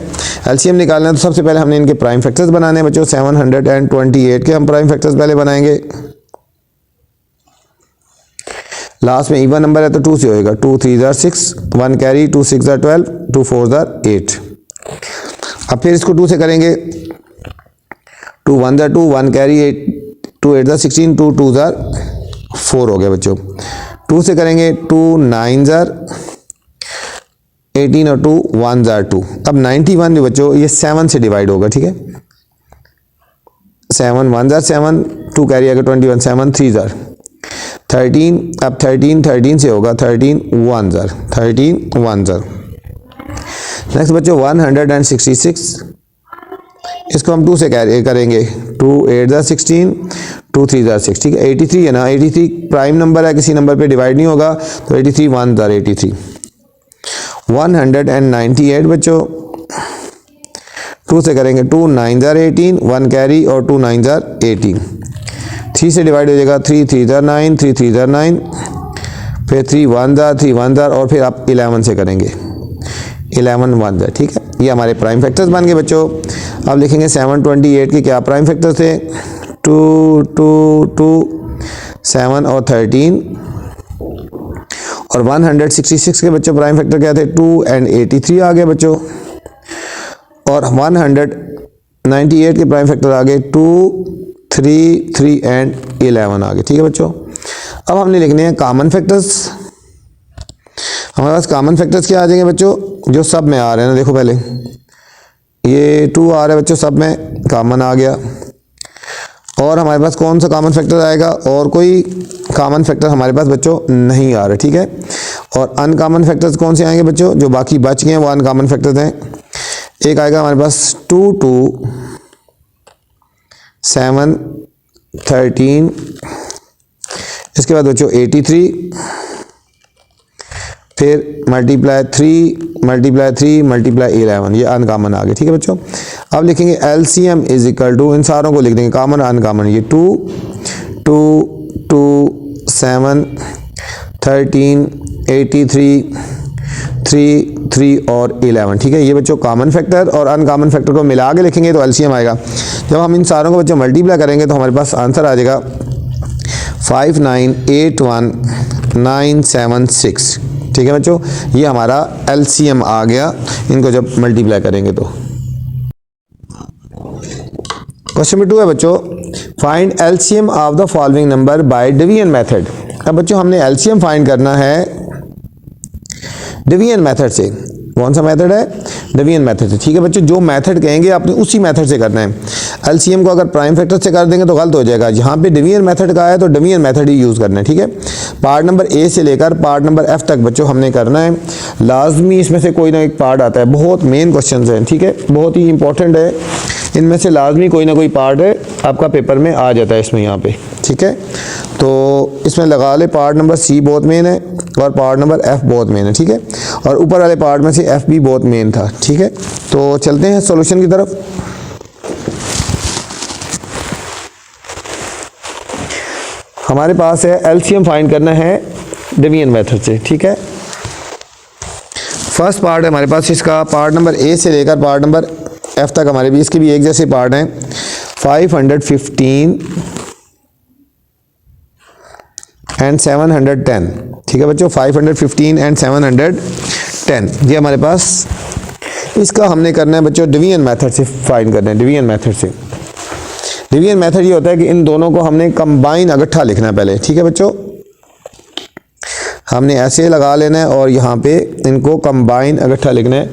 एलसीएम निकालना है, तो सबसे पहले हमने इनके प्राइम फैक्टर्स बनाने हैं बच्चों। 728 के हम प्राइम फैक्टर्स पहले बनाएंगे, लास्ट में इवन नंबर है तो 2 से होएगा, 2 3 6, 1 कैरी, 2 6 12, 2 4 8। अब फिर इसको 2 से करेंगे, 2 1 2, 1 कैरी, 8 2 8 16, 2 2 4 हो गया बच्चों। 2 से करेंगे 2 9 18 और 2 1 2। अब 91 भी बच्चों ये 7 से डिवाइड होगा, ठीक है। 7 1 7, 2 कैरी आगे 21, 7 3 13। अब 13 से होगा 13 1 नेक्स्ट बच्चों 166, इसको हम 2 से कैरी करेंगे, 2 8 16, 2 3 6, ठीक है। 83 है ना, 83 प्राइम नंबर है, किसी नंबर पे डिवाइड नहीं होगा, तो 83 1 83। 198 बच्चों 2 से करेंगे, 2 9 18, 1 कैरी और 2 9 18। 3 से डिवाइड हो जाएगा, 3 3 9, 3 3 9, फिर 3 1 और फिर आप 11 से करेंगे, 11 1, ठीक है। ये हमारे प्राइम फैक्टर्स बन गए बच्चों। अब लिखेंगे 728 के क्या प्राइम फैक्टर थे, 2 2 2 7 और 13, और 166 के बच्चों प्राइम फैक्टर क्या थे, 2 एंड 83 आ गए बच्चों, और 198 के प्राइम फैक्टर आ गए 2 3 3 एंड 11 आ गए, ठीक है बच्चों। अब हमने लिखने हैं कॉमन फैक्टर्स। हमारे पास कॉमन फैक्टर्स क्या आ जाएंगे बच्चों, जो सब में आ रहे हैं ना, देखो पहले ये 2 आ रहा है बच्चों, सब में कॉमन आ गया, और हमारे पास कौन सा कॉमन फैक्टर आएगा, और कोई कॉमन फैक्टर हमारे पास बच्चों नहीं आ रहा, ठीक है। और अनकॉमन फैक्टर्स कौन से आएंगे बच्चों, जो बाकी बच गए हैं वो अनकॉमन फैक्टर्स हैं। एक आएगा हमारे पास 2 2 7 13, इसके बाद बच्चों 83, फिर मल्टीप्लाई 3 मल्टीप्लाई 11, ये अनकॉमन आ गए, ठीक है बच्चों। अब लिखेंगे एलसीएम इज इक्वल टू, इन सारों को लिख देंगे कॉमन अनकॉमन, ये 2 2 2 7 13 83 3 3 और 11, ठीक है। ये बच्चों कॉमन फैक्टर और अनकॉमन फैक्टर को मिला के लिखेंगे तो एलसीएम आएगा। जब हम इन सारों को बच्चों मल्टीप्लाई करेंगे तो हमारे पास आंसर आ जाएगा 5981976, ठीक है बच्चों। ये हमारा एलसीएम आ गया इनको जब मल्टीप्लाई करेंगे तो। क्वेश्चन नंबर 2 है बच्चों, find LCM of the following number by division method. अब बच्चों हमने एलसीएम फाइंड करना है डिवीजन मेथड से। कौन सा मेथड है, डिवीजन मेथड से। ठीक है बच्चों, जो मेथड कहेंगे आपने उसी मेथड से करना है। एलसीएम को अगर प्राइम फैक्टर से कर देंगे तो गलत हो जाएगा। यहाँ पे डिवीजन मेथड का है तो डिवीजन मेथड ही यूज़ करना है। ठीक है, पार्ट नंबर ए से लेकर पार्ट नंबर एफ तक बच्चों हमने करना है। लाजमी इसमें से कोई ना एक पार्ट आता है, बहुत मेन क्वेश्चन हैं। ठीक है, बहुत ही इंपॉर्टेंट है, इनमें से लाजमी कोई ना कोई पार्ट है आपका पेपर में आ जाता है इसमें यहाँ पे। ठीक है, तो इसमें लगा ले पार्ट नंबर सी बहुत मेन है और पार्ट नंबर एफ बहुत मेन है। ठीक है, और ऊपर वाले पार्ट में से एफ भी बहुत मेन था। ठीक है, तो चलते हैं सॉल्यूशन की तरफ। हमारे पास है एलसीएम फाइंड करना है डिवीजन मेथड से। ठीक है, फर्स्ट पार्ट है हमारे पास इसका, पार्ट नंबर ए से लेकर पार्ट नंबर एफ तक हमारे भी इसके भी एक जैसे पार्ट हैं। 515 एंड 710। ठीक है बच्चों, 515 एंड 710 ये हमारे पास, इसका हमने करना है बच्चों डिवीजन मेथड से फाइंड करना है। डिवीजन मेथड से, डिवीजन मेथड ये होता है कि इन दोनों को हमने कंबाइन इकट्ठा लिखना है पहले। ठीक है बच्चों, हमने ऐसे लगा लेना है और यहाँ पे इनको कंबाइन इकट्ठा लिखना है।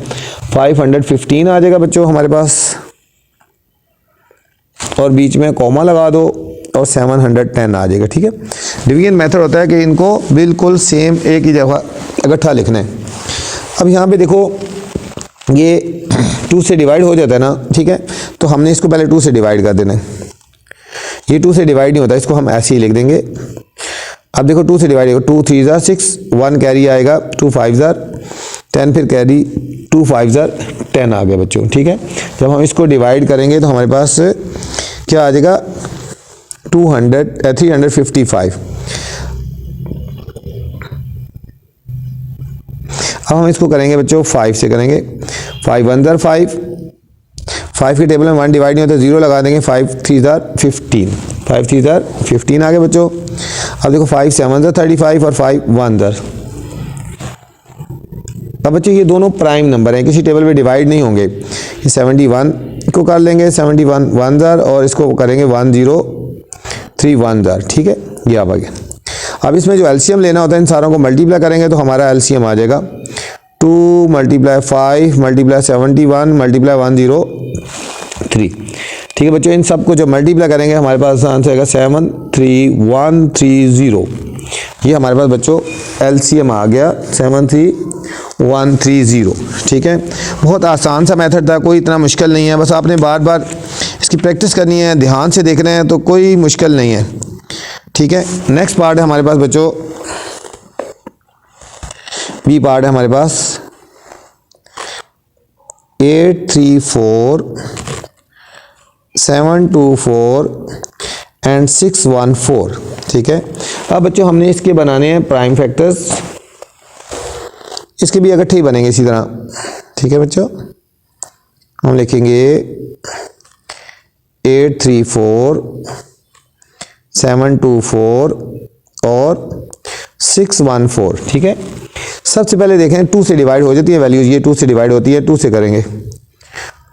515 आ जाएगा बच्चों हमारे पास और बीच में कॉमा लगा दो और 710 आ जाएगा। ठीक है, डिवीजन मेथड होता है कि इनको बिल्कुल सेम एक ही जगह इकट्ठा लिखना है। अब यहाँ पे देखो ये 2 से डिवाइड हो जाता है ना। ठीक है, तो हमने इसको पहले 2 से डिवाइड कर देना है। ये 2 से डिवाइड नहीं होता, इसको हम ऐसे ही लिख देंगे। अब देखो 2 से डिवाइड होगा, 2 3 ज़ार 6, 1 कैरी आएगा, 2 5 ज़ार 10, फिर कैरी 2 5 ज़ार 10 आ गया बच्चों। ठीक है, जब हम इसको डिवाइड करेंगे तो हमारे पास क्या आ जाएगा 355। अब हम इसको करेंगे बच्चों 5 से करेंगे। 5 1 ज़ार 5, 5 के टेबल में 1 डिवाइड नहीं होता, 0 लगा देंगे। 5 3 ज़ार 15, 5 3 ज़ार 15 आ गए बच्चों। अब देखो 5 7 ज़ार 35 और 5 1 ज़ार। अब बच्चों ये दोनों प्राइम नंबर हैं, किसी टेबल में डिवाइड नहीं होंगे। ये 71 को कर लेंगे 71 1 ज़ार और इसको करेंगे 1031 ज़ार। ठीक है, ये आ गया। अब इसमें जो एलसीएम लेना होता है इन सारों को मल्टीप्लाई करेंगे तो हमारा एलसीएम आ जाएगा 2 × 5 × 71 × 103। ठीक है बच्चों, इन सब को जो मल्टीप्लाई करेंगे हमारे पास आंसर आएगा 73130। ये हमारे पास बच्चों एलसीएम आ गया 73130। ठीक है, बहुत आसान सा मेथड था, कोई इतना मुश्किल नहीं है। बस आपने बार बार इसकी प्रैक्टिस करनी है, ध्यान से देखना है, तो कोई मुश्किल नहीं है। ठीक है, नेक्स्ट पार्ट है हमारे पास बच्चों, बी पार्ट है हमारे पास 834 724 एंड 614। ठीक है, अब बच्चों हमने इसके बनाने हैं प्राइम फैक्टर्स, इसके भी इकट्ठे ही बनेंगे इसी तरह। ठीक है बच्चों, हम लिखेंगे 834 724 और 614। ठीक है, सबसे पहले देखें 2 से डिवाइड हो जाती है वैल्यूज, ये 2 से डिवाइड होती है। 2 से करेंगे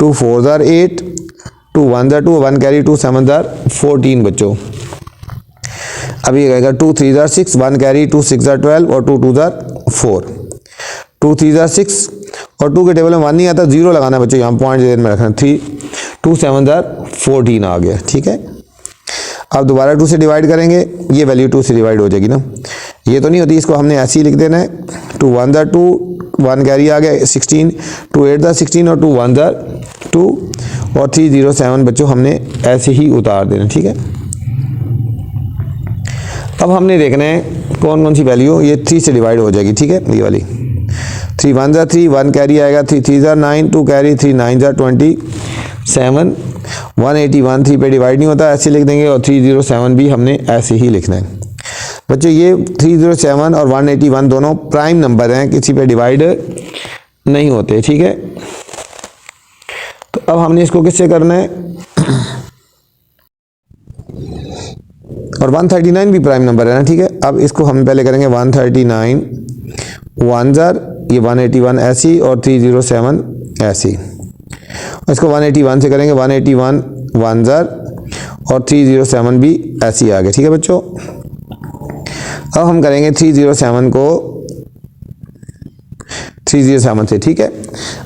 2 4 ज़ार 8, 2 1 ज़ार 2, 1 कैरी 2 7 ज़ार 14 बच्चों। अब ये कहेगा 2 3 ज़ार 6, 1 कैरी 2 6 ज़ार 12 और 2 2 ज़ार 4, 2 3 ज़ार 6 और 2 के टेबल में 1 नहीं आता, 0 लगाना बच्चों, यहाँ पॉइंट जेड में रखना। 3 2 7 ज़ार 14 आ गया। ठीक है, अब दोबारा 2 से डिवाइड करेंगे, ये वैल्यू 2 से डिवाइड हो जाएगी ना, ये तो नहीं होती, इसको हमने ऐसे ही लिख देना है। 2 1 ज़ार 2, 1 कैरी आ गया 16, 2 8 ज़ार 16 और 2 1 ज़ार 2 और 307 बच्चों हमने ऐसे ही उतार देना। ठीक है, अब हमने देखना है कौन कौन सी वैल्यू, ये 3 से डिवाइड हो जाएगी। ठीक है, ये वाली 3 1 ज़ार 3, 1 कैरी आएगा 3 3 ज़ार 9, 2 कैरी 3 9 ज़ार 27, 181 3 पे डिवाइड नहीं होता, ऐसे लिख देंगे। और 307 भी हमने ऐसे ही लिखना है बच्चों। ये 307 और 181 दोनों प्राइम नंबर हैं, किसी पे डिवाइड नहीं होते। ठीक है, तो अब हमने इसको किससे करना है, और 139 भी प्राइम नंबर है ना। ठीक है, अब इसको हम पहले करेंगे 139 1 ज़ार, ये 181 ऐसी और 307 ऐसी। इसको 181 से करेंगे 181 1 ज़ार और 307 भी ऐसी आ गए। ठीक है बच्चों, अब हम करेंगे 307 को 307 से, ठीक है।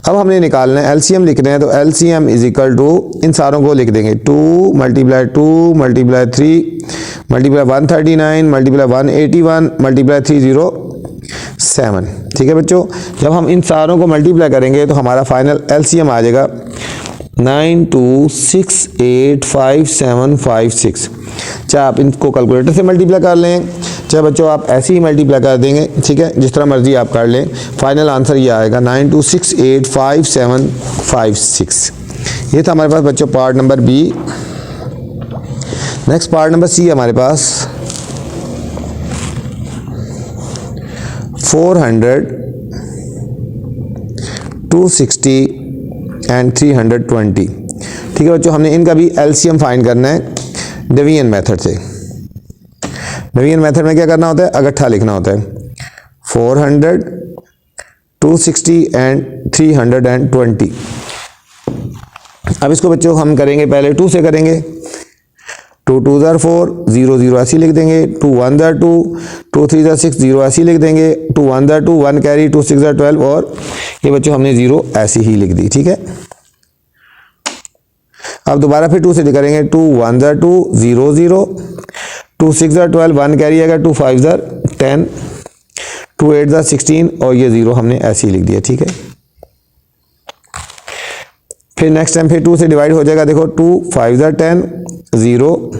अब हमने निकालना है एलसीएम लिखना है, तो एलसीएम इज इक्वल टू इन सारों को लिख देंगे 2 multiply 2 multiply 3 multiply 139 multiply 181 multiply 307, ठीक है बच्चों। जब हम इन सारों को मल्टीप्लाई करेंगे तो हमारा फाइनल एलसीएम आ जाएगा 92685756। चाहे आप इनको कैलकुलेटर से मल्टीप्लाई कर लें, चाहे बच्चों आप ऐसे ही मल्टीप्लाई कर देंगे, ठीक है, जिस तरह मर्जी आप कर लें, फाइनल आंसर ये आएगा 92685756। ये था हमारे पास बच्चों part number B. Next part number C हमारे पास 400 260 एंड 320, ठीक है बच्चों। हमने इनका भी एलसीएम फाइंड करना है डिवीजन मेथड से। डिवीजन मेथड में क्या करना होता है, अगट्ठा लिखना होता है 400 260 एंड 320। अब इसको बच्चों हम करेंगे पहले 2 से करेंगे, 2 2 ज़ार 4 0 0 ऐसी लिख देंगे, 2 1 ज़ार 2 2 3 ज़ार 6 0 ऐसी लिख देंगे, 2 1 ज़ार 2 1 कैरी 2 6 ज़ार 12, और ये बच्चों हमने 0 ऐसी ही लिख दी, ठीक है। अब दोबारा फिर 2 से करेंगे, 2 1 ज़ार 2 0 0 2 6 ज़ार 12 1 कैरी आएगा, 2 5 ज़ार 10 2 8 ज़ार 16, और ये 0 हमने ऐसे ही लिख दिया, ठीक है। फिर नेक्स्ट टाइम फिर 2 से डिवाइड हो जाएगा, देखो 2 5 ज़ार 10 0,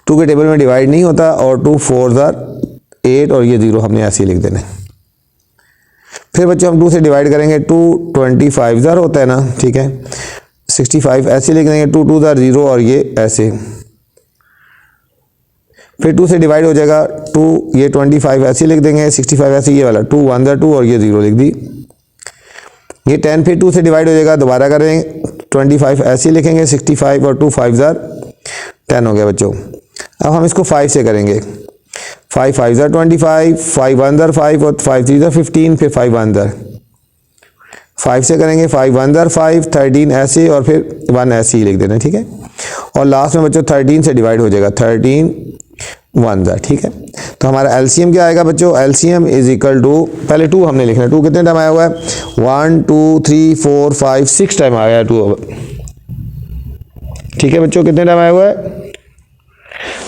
2 के टेबल में डिवाइड नहीं होता, और 2 4 ज़ार 8, और ये 0 हमने ऐसे ही लिख देना है। फिर बच्चों हम 2 से डिवाइड करेंगे, 2 25 ज़ार होता है ना, ठीक है, 65 ऐसे लिख देंगे, 2 2 ज़ार 0, और ये ऐसे। फिर 2 से डिवाइड हो जाएगा, 2 ये 25 ऐसे लिख देंगे, 65 ऐसे, ये वाला 2 1 ज़ार 2, और ये 0 लिख दी। ये 10 फिर 2 से डिवाइड हो जाएगा, दोबारा करें 25 ऐसे लिखेंगे, 65 और 2 5 ज़ार 10 हो गया बच्चों। अब हम इसको 5 से करेंगे, 5 5 ज़ार 25 5 1 ज़ार 5 और 5 3 ज़ार 15, फिर 5 1 ज़ार 5 से करेंगे, 5 1 ज़ार 5 13 ऐसे, और फिर 1 ऐसे ही लिख देना, ठीक है। और लास्ट में बच्चों 13 से डिवाइड हो जाएगा, 13 1 ज़ार, ठीक है। तो हमारा एलसीएम क्या आएगा बच्चों, एलसीएम इज इक्वल टू, पहले 2 हमने लिखना है, 2 कितने टाइम आया हुआ है, 1 2 3 4 5 6 टाइम आया है 2, ठीक है बच्चों। कितने टाइम आया हुआ है,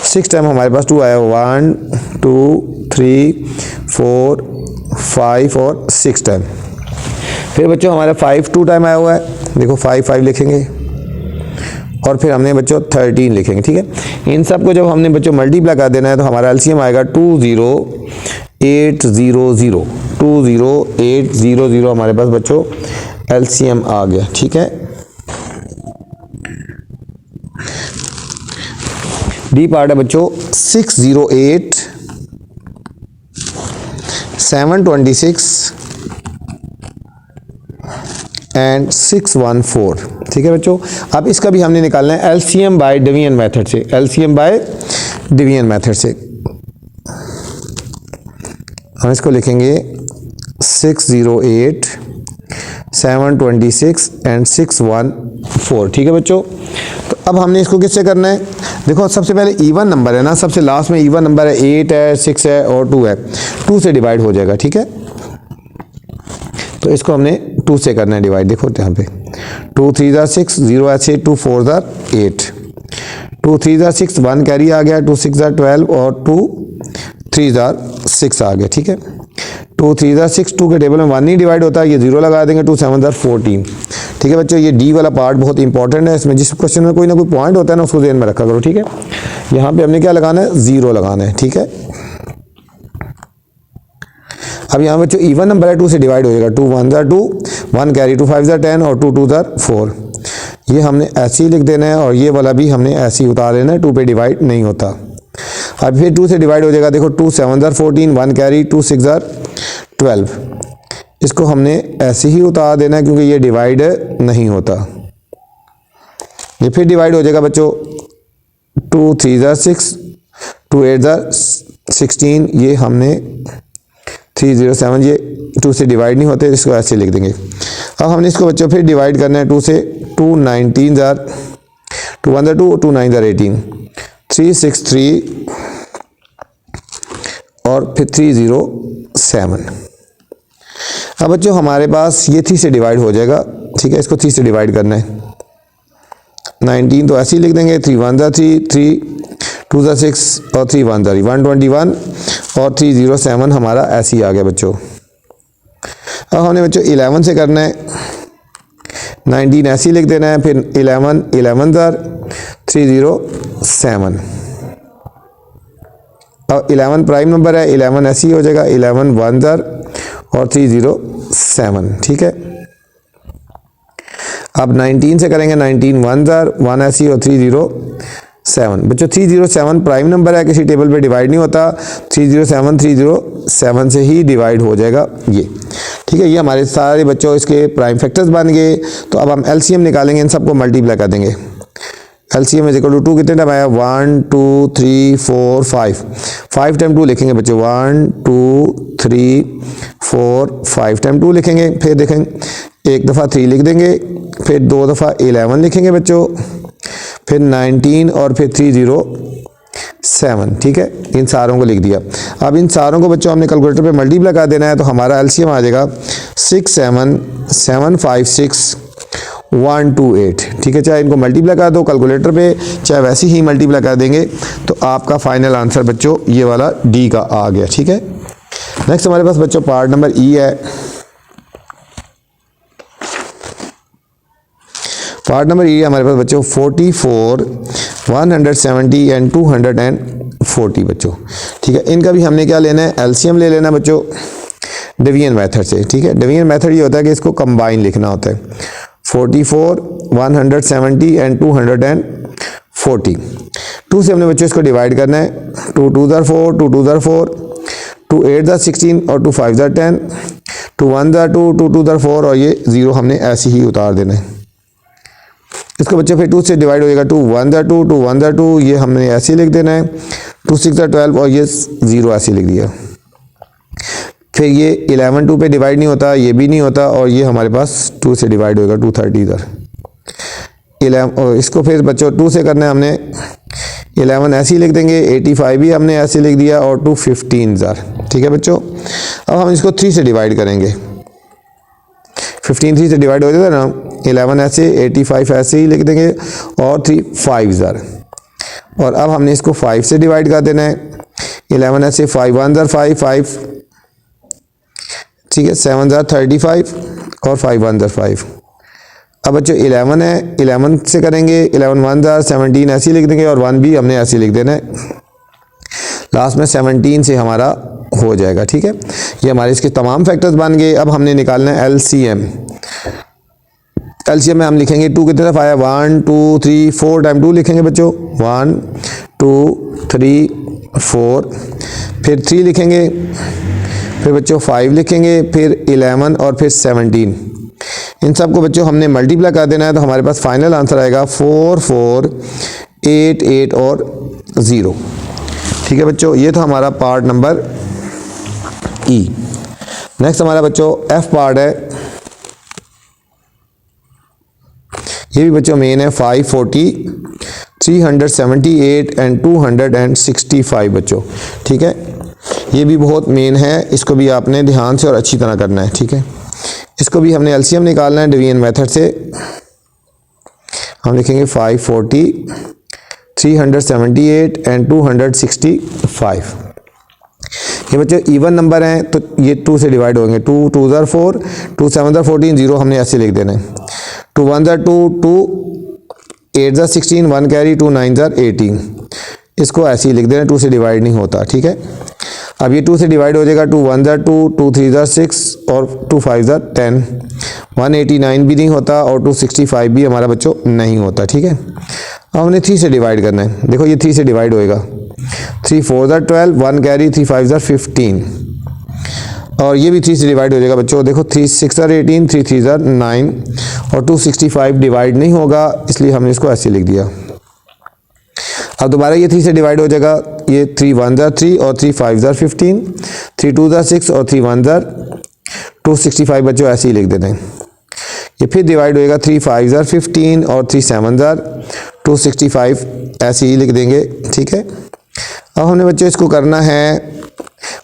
6 टाइम हमारे पास 2 आया हुआ, 1 2 3 4 5 और 6 टाइम। फिर बच्चों हमारा 5 2 टाइम आया हुआ है, देखो 5 5 लिखेंगे, और फिर हमने बच्चों 13 लिखेंगे, ठीक है। इन सब को जब हमने बच्चों मल्टीप्लाई कर देना है, तो हमारा एलसीएम आएगा 20800, 20800 हमारे पास बच्चों एलसीएम आ गया, ठीक है। डी पार्ट है बच्चों 608 726 एंड 614, ठीक है बच्चों। अब इसका भी हमने निकालना है एलसीएम बाय डिवीजन मेथड से, एलसीएम बाय डिवीजन मेथड से। हम इसको लिखेंगे 608 726 एंड 614, ठीक है बच्चों। तो अब हमने इसको किससे करना है, देखो सबसे पहले इवन नंबर है ना, सबसे लास्ट में इवन नंबर है, 8 है 6 है और 2 है, 2 से डिवाइड हो जाएगा, ठीक है। तो इसको हमने 2 से करना है डिवाइड, देखो यहाँ पे 2 3 ज़ार 6 0 ऐसे, 2 4 ज़ार 8, 2 3 ज़ार 6 1 कैरी आ गया, 2 6 ज़ार 12 और 2 3 ज़ार 6 आ गया, ठीक है। 2 3 ज़ार 6, 2 के टेबल में 1 नहीं डिवाइड होता, ये 0 लगा देंगे, 2 7 ज़ार 14, ठीक है बच्चों। ये डी वाला पार्ट बहुत इंपॉर्टेंट है, इसमें जिस क्वेश्चन में कोई ना कोई पॉइंट होता है ना, उसको ध्यान में रखा करो, ठीक है। यहाँ पे हमने क्या लगाना है, 0 लगाना है, ठीक है। अब यहाँ बच्चों इवन नंबर है, 2 से डिवाइड हो जाएगा, 2 1 ज़ार 2 1 कैरी, 2 5 ज़ार 10 और 2 2 ज़ार 4, ये हमने ऐसे ही लिख देना है, और ये वाला भी हमने ऐसे ही उतार लेना है, 2 पे डिवाइड नहीं होता। अब फिर 2 से डिवाइड हो जाएगा, देखो 2 7 ज़ार 14 1 कैरी, 2 6 ज़ार 12, इसको हमने ऐसे ही उतार देना है क्योंकि ये डिवाइड नहीं होता। ये फिर डिवाइड हो जाएगा बच्चों, 2 3 ज़ार 6 2 8 ज़ार 16, ये हमने 307, ये 2 से डिवाइड नहीं होते, इसको ऐसे लिख देंगे। अब हमने इसको बच्चों फिर डिवाइड करना है 2 से, 2 19 ज़ार 2 1 ज़ार 2 2 9 ज़ार 18, 3 6 3 और फिर 3 0 7। अब बच्चों हमारे पास ये 3 से डिवाइड हो जाएगा, ठीक है। इसको 3 से डिवाइड करना है। 19 तो ऐसे ही लिख देंगे, 3 1 ज़ा 3, 3 2 ज़ा 6 और 3 1 ज़ा 121 और 307 हमारा ऐसे ही आ गया बच्चों। अब हमने बच्चों 11 से करना है। 19 ऐसे ही लिख देना है, फिर 11 11 ज़ा 307। अब 11 प्राइम नंबर है, 11 ऐसे ही हो जाएगा, 11 1 ज़ा और 307, ठीक है। अब 19 से करेंगे, 19 1 ज़ा 1 ऐसी और 307। बच्चों 307 प्राइम नंबर है, किसी टेबल पे डिवाइड नहीं होता। 307 से ही डिवाइड हो जाएगा ये, ठीक है। ये हमारे सारे बच्चों इसके प्राइम फैक्टर्स बन गए। तो अब हम एलसीएम निकालेंगे, इन सबको मल्टीप्लाई कर देंगे। एलसीएम इज इक्वल टू 2 कितने टाइम आया, 1 2 3 4 5 टाइम 2 लिखेंगे बच्चों, 1 2 3 4 5 टाइम 2 लिखेंगे। फिर देखेंगे एक दफ़ा 3 लिख देंगे, फिर 2 दफ़ा 11 लिखेंगे बच्चों, फिर 19 और फिर 307, ठीक है। इन सारों को लिख दिया। अब इन सारों को बच्चों हमने कैलकुलेटर पे मल्टीप्लाई कर देना है। तो हमारा एलसीएम आ जाएगा 67756 128, ठीक है। चाहे इनको मल्टीप्लाई कर दो कैलकुलेटर पे, चाहे वैसे ही मल्टीप्लाई कर देंगे, तो आपका फाइनल आंसर बच्चों ये वाला डी का आ गया, ठीक है। नेक्स्ट हमारे पास बच्चों पार्ट नंबर ई है। पार्ट नंबर ई हमारे पास बच्चों 44 170 एंड 240 बच्चों, ठीक है। इनका भी हमने क्या लेना है, एलसीएम ले लेना बच्चों डिवीजन मेथड से, ठीक है। डिवीजन मेथड ये होता है कि इसको कंबाइन लिखना होता है। 44 170 एंड 240, 2 से हमने बच्चों इसको डिवाइड करना है। 2 2 ज़ा 4, 2 2 ज़ा 4, 2 8 ज़ा 16 और 2 5 ज़ा 10, 2 1 ज़ा 2, 2 2 ज़ा 4 और ये 0 हमने ऐसे ही उतार देना है। इसको बच्चे फिर 2 से डिवाइड हो जाएगा, 2 1 ज़ा 2, 2 1 ज़ा 2, ये हमने ऐसे ही लिख देना है। 2 6 ज़ा 12 और ये 0 ऐसे लिख दिया। फिर ये 11 2 पे डिवाइड नहीं होता, ये भी नहीं होता, और ये हमारे पास 2 से डिवाइड होगा, 230 इधर 11। और इसको फिर बच्चों 2 से करना है हमने, 11 ऐसे ही लिख देंगे, 85 भी हमने ऐसे लिख दिया और 215 ज़ार, ठीक है बच्चों। अब हम इसको 3 से डिवाइड करेंगे। 15 3 से डिवाइड हो जाता है ना, 11 ऐसे, 85 ऐसे ही लिख देंगे और 3 5 ज़ार। और अब हमने इसको 5 से डिवाइड कर देना है। 11 ऐसे, 5 1 ज़ार 5 5, ठीक है। 7 ज़ार 35 और 5 1 ज़ार 5। अब बच्चों 11 है, 11 से करेंगे, 11 1 ज़ार 17 ऐसे ही लिख देंगे और 1 भी हमने ऐसे लिख देना है। लास्ट में 17 से हमारा हो जाएगा, ठीक है। ये हमारे इसके तमाम फैक्टर्स बन गए। अब हमने निकालना है एलसीएम। एलसीएम में हम लिखेंगे 2 कितने दफ़ा आया, 1 2 3 4 टाइम 2 लिखेंगे बच्चों, 1 2 3 4, फिर 3 लिखेंगे, फिर बच्चों 5 लिखेंगे, फिर 11 और फिर 17। इन सब को बच्चों हमने मल्टीप्लाई कर देना है। तो हमारे पास फाइनल आंसर आएगा 4 4 8 8 और 0, ठीक है बच्चों। ये तो हमारा पार्ट नंबर ई। नेक्स्ट हमारा बच्चों एफ पार्ट है। ये भी बच्चों मेन है, 540 378 एंड 265 बच्चों, ठीक है। ये भी बहुत मेन है, इसको भी आपने ध्यान से और अच्छी तरह करना है, ठीक है। इसको भी हमने एलसीएम निकालना है डिवीजन मेथड से। हम लिखेंगे 540 378 एंड 265। ये बच्चों इवन नंबर हैं तो ये 2 से डिवाइड होंगे। 2 2 ज़ार 4, 2 7 ज़ार 14, 0 हमने ऐसे लिख देना है। 2 1 ज़ार 2, 2 8 ज़ार 16, 1 कैरी, 2 9 ज़ार 18, इसको ऐसे ही लिख देना, 2 से डिवाइड नहीं होता, ठीक है। अब ये 2 से डिवाइड हो जाएगा, 2 1 ज़ार 2, 2 3 ज़ार 6 और 2 5 ज़ार 10, 189 भी नहीं होता और 265 भी हमारा बच्चों नहीं होता, ठीक है। अब हमने 3 से डिवाइड करना है। देखो ये 3 से डिवाइड होएगा, 3 4 ज़ार 12, 1 कैरी, 3 5 ज़ार 15, और ये भी 3 से डिवाइड हो जाएगा बच्चों। देखो 3 6 ज़ार 18, 3 3 ज़ार 9 और 265 डिवाइड नहीं होगा, इसलिए हमने इसको ऐसे लिख दिया। अब दोबारा ये 3 से डिवाइड हो जाएगा, ये 3 1 ज़ार 3 और 3 5 ज़ार 15, 3 2 ज़ार 6 और 3 1 ज़ार 265 बच्चों ऐसे ही लिख देते हैं। ये फिर डिवाइड होएगा, 3 5 ज़ार 15 और 3 7 ज़ार 265 ऐसे ही लिख देंगे, ठीक है। अब हमने बच्चों इसको करना है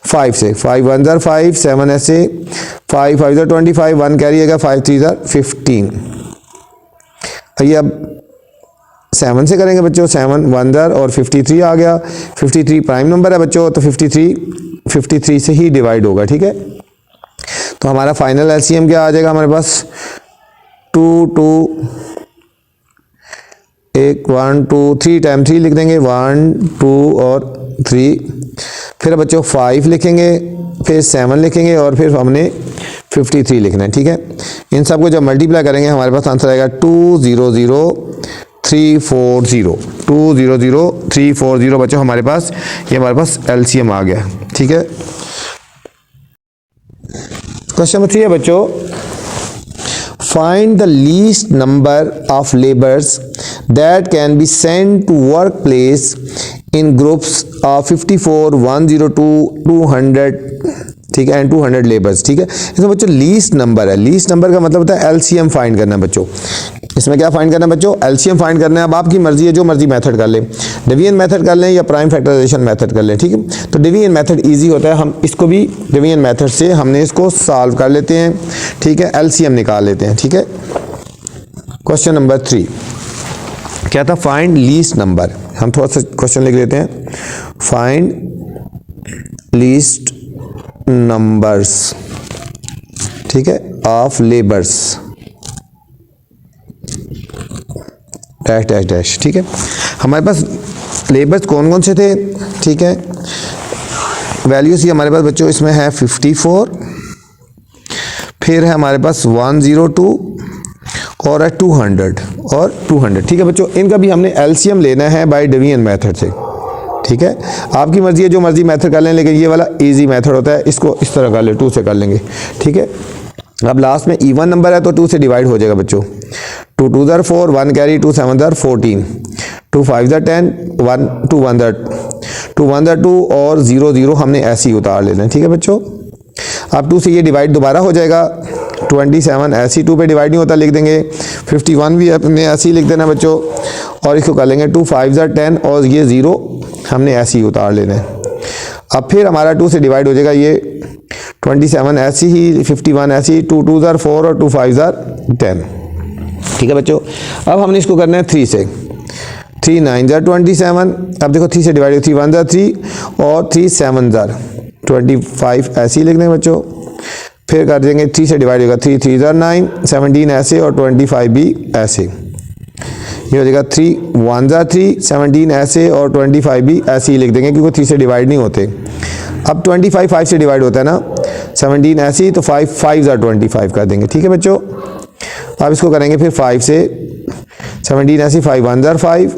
5 से, 5 1 ज़ार 5, 7 ऐसे, 5 5 ज़ार 25, 1 कैरिएगा, 5 3 ज़ार 15। ये अब 7 से करेंगे बच्चों, 7 1 ज़ार और 53 आ गया, 53 प्राइम नंबर है बच्चों, तो 53 से ही डिवाइड होगा, ठीक है। तो हमारा फाइनल एलसीएम क्या आ जाएगा हमारे पास, 2 2 1 1 2 3 टाइम 3 लिख देंगे, 1 2 और 3, फिर बच्चों 5 लिखेंगे, फिर 7 लिखेंगे और फिर हमने 53 लिखना है, ठीक है। इन सबको जब मल्टीप्लाई करेंगे हमारे पास आंसर आएगा 200340, 200340 बच्चों हमारे पास, ये हमारे पास एलसीएम आ गया, ठीक है। क्वेश्चन नंबर 3 है बच्चों, find the least number of labours that can be sent to work place in groups of 54 102 200, ठीक है, एंड 200 लेबर्स, ठीक है। इसमें बच्चों लीस्ट नंबर है, लीस्ट नंबर का मतलब होता है एलसीएम फाइंड करना है बच्चों। इसमें क्या फाइंड करना है बच्चों, एलसीएम फाइंड करना है। अब आपकी मर्जी है, जो मर्जी मेथड कर लें, डिवीजन मेथड कर लें या प्राइम फैक्टराइजेशन मेथड कर लें, ठीक है। तो डिवीजन मेथड इजी होता है, हम इसको भी डिवीजन मेथड से हमने इसको सॉल्व कर लेते हैं, ठीक है, एलसीएम निकाल लेते हैं, ठीक है। क्वेश्चन नंबर 3 क्या था, फाइंड लीस्ट नंबर। हम थोड़ा सा क्वेश्चन लिख लेते हैं, फाइंड लीस्ट नंबर्स, ठीक है, of labours dash dash dash, ठीक है। हमारे पास लेबर्स कौन कौन से थे, ठीक है। वैल्यूज ही हमारे पास बच्चों इसमें है 54, फिर है हमारे पास 102 और है 200 और 200, ठीक है बच्चों। इनका भी हमने एलसीएम लेना है बाय डिवीजन मेथड से, ठीक है। आपकी मर्जी है, जो मर्जी मेथड कर लें, लेकिन ये वाला इजी मेथड होता है, इसको इस तरह कर ले, 2 से कर लेंगे, ठीक है। अब लास्ट में इवन नंबर है तो 2 से डिवाइड हो जाएगा बच्चों, 2 2 ज़ार 4, 1 कैरी, 2 7 ज़ार 14, 2 5 ज़ार 10, 1 2 1 ज़ार 2 और 0 0 हमने ऐसे ही उतार लेना है, ठीक है बच्चों। अब 2 से ये डिवाइड दोबारा हो जाएगा, 27 ऐसे ही 2 पे डिवाइड नहीं होता, लिख देंगे, 51 भी अपने ऐसे ही लिख देना बच्चों, और इसको कर लेंगे 2 5 ज़ार 10 और ये 0 हमने ऐसे ही उतार लेना है। अब फिर हमारा 2 से डिवाइड हो जाएगा, ये 27 ऐसी ही, 51 ऐसी, 2 2 ज़ार 4 और 2 5 ज़ार 10, ठीक है बच्चों। अब हमने इसको करना है 3 से, 3 9 ज़ार 27, अब देखो 3 से डिवाइड, 3 1 ज़ार 3 और 3 7 ज़ार 25 ऐसे ही लिख देंगे बच्चों। फिर कर देंगे 3 से डिवाइड होगा, 3 3 ज़ार 9, 17 ऐसे और 25 भी ऐसे, ये हो जाएगा 3 1 ज़ार 3, 17 ऐसे और 25 भी ऐसे ही लिख देंगे, क्योंकि 3 से डिवाइड नहीं होते। अब 25 5 से डिवाइड होता है ना, 17 ऐसी, तो 5 5 ज़ार 25 कर देंगे, ठीक है बच्चों। अब इसको करेंगे फिर 5 से, 17 ऐसी, 5 1 ज़ार 5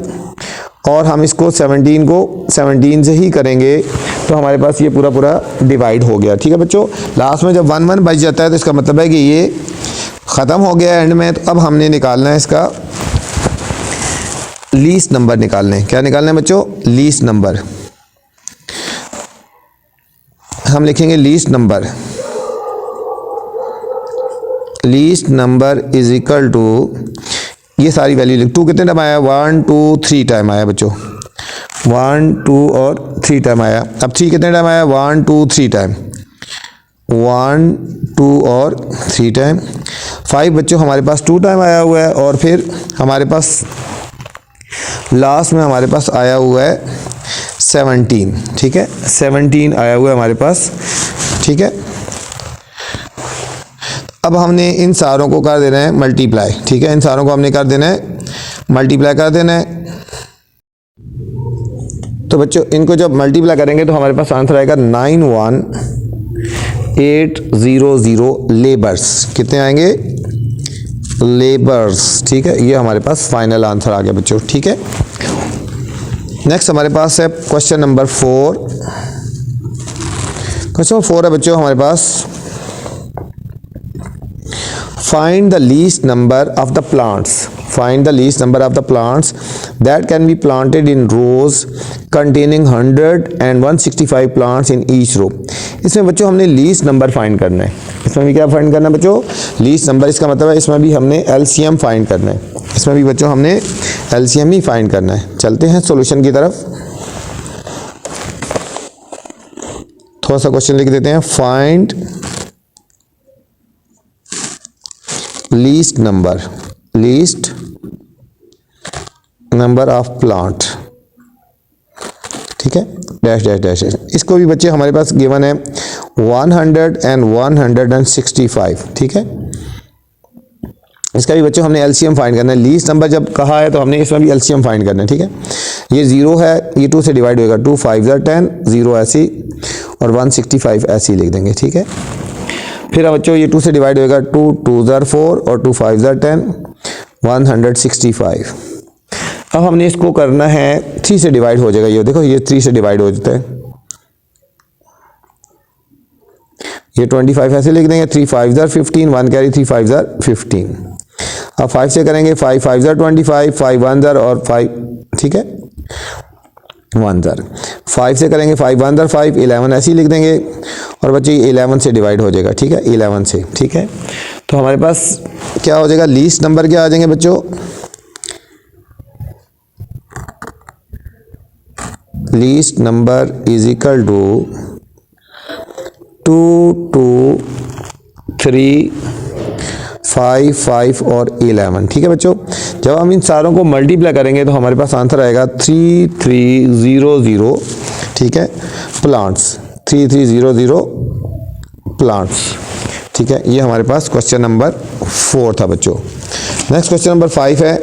और हम इसको 17 को 17 से ही करेंगे, तो हमारे पास ये पूरा पूरा डिवाइड हो गया, ठीक है बच्चों। लास्ट में जब 1 1 बच जाता है तो इसका मतलब है कि ये ख़त्म हो गया एंड में। तो अब हमने निकालना है इसका लीस्ट नंबर, निकालना है, क्या निकालना है बच्चों, लीस्ट नंबर। हम लिखेंगे least number, least number is equal to, ये सारी वैल्यू लिख, 2 कितने टाइम आया, 1 2 3 टाइम आया बच्चों, 1 2 और 3 टाइम आया। अब 3 कितने टाइम आया, 1 2 3 टाइम, 1 2 और 3 टाइम। 5 बच्चों हमारे पास 2 टाइम आया हुआ है, और फिर हमारे पास लास्ट में हमारे पास आया हुआ है 17, ठीक है, 17 आया हुआ है हमारे पास, ठीक है। अब हमने इन सारों को कर देना है मल्टीप्लाई, ठीक है, इन सारों को हमने कर देना है मल्टीप्लाई कर देना है। तो बच्चों इनको जब मल्टीप्लाई करेंगे तो हमारे पास आंसर आएगा 91800 लेबर्स, कितने आएंगे, लेबर्स, ठीक है। ये हमारे पास फाइनल आंसर आ गया बच्चों, ठीक है। नेक्स्ट हमारे पास है क्वेश्चन नंबर 4। क्वेश्चन नंबर 4 है बच्चों हमारे पास, find the least number of the plants, find the least number of the plants that can be planted in rows containing 100 and 165 plants in each row. इसमें बच्चों हमने लीस्ट नंबर फाइंड करना है। इसमें भी क्या फाइंड करना है बच्चों, लीस्ट नंबर। इसका मतलब है इसमें भी हमने एलसीएम फाइंड करना है, इसमें भी बच्चों हमने एलसीएम ही फाइंड करना है। चलते हैं सॉल्यूशन की तरफ। थोड़ा सा क्वेश्चन लिख देते हैं, find least number of plant, ठीक है, डैश डैश डैश डैश। इसको भी बच्चे हमारे पास गिवन है 100 एंड 165, ठीक है। इसका भी बच्चों हमने एलसीएम फाइंड करना है। लीस्ट नंबर जब कहा है तो हमने इसमें भी एलसीएम फाइंड करना है, ठीक है। ये 0 है, ये 2 से डिवाइड होएगा, 2 5 10, 0 ऐसी और 165 ऐसी लिख देंगे, ठीक है। फिर बच्चों ये 2 से डिवाइड होएगा, 2 2 4 और 2 5 10, 165। अब हमने इसको करना है 3 से डिवाइड हो जाएगा, ये देखो ये 3 से डिवाइड हो जाता है, ये 25 ऐसे लिख देंगे, 3 5 15, 1 कैरी, 3 5 15। अब 5 से करेंगे, 5 5 25, 5 1 और 5, ठीक है, 1 5 से करेंगे, 5 1 5, 11 ऐसे ही लिख देंगे और बच्चे 11 से डिवाइड हो जाएगा, ठीक है, 11 से, ठीक है। तो हमारे पास क्या हो जाएगा, लीस्ट नंबर क्या आ जाएंगे बच्चों, least number is equal to 2 2 3 5 5 और 11, ठीक है बच्चों। जब हम इन सारों को मल्टीप्लाई करेंगे तो हमारे पास आंसर आएगा 3300, ठीक है, प्लांट्स, 3300 प्लांट्स, ठीक है। ये हमारे पास क्वेश्चन नंबर 4 था बच्चों। नेक्स्ट क्वेश्चन नंबर 5 है,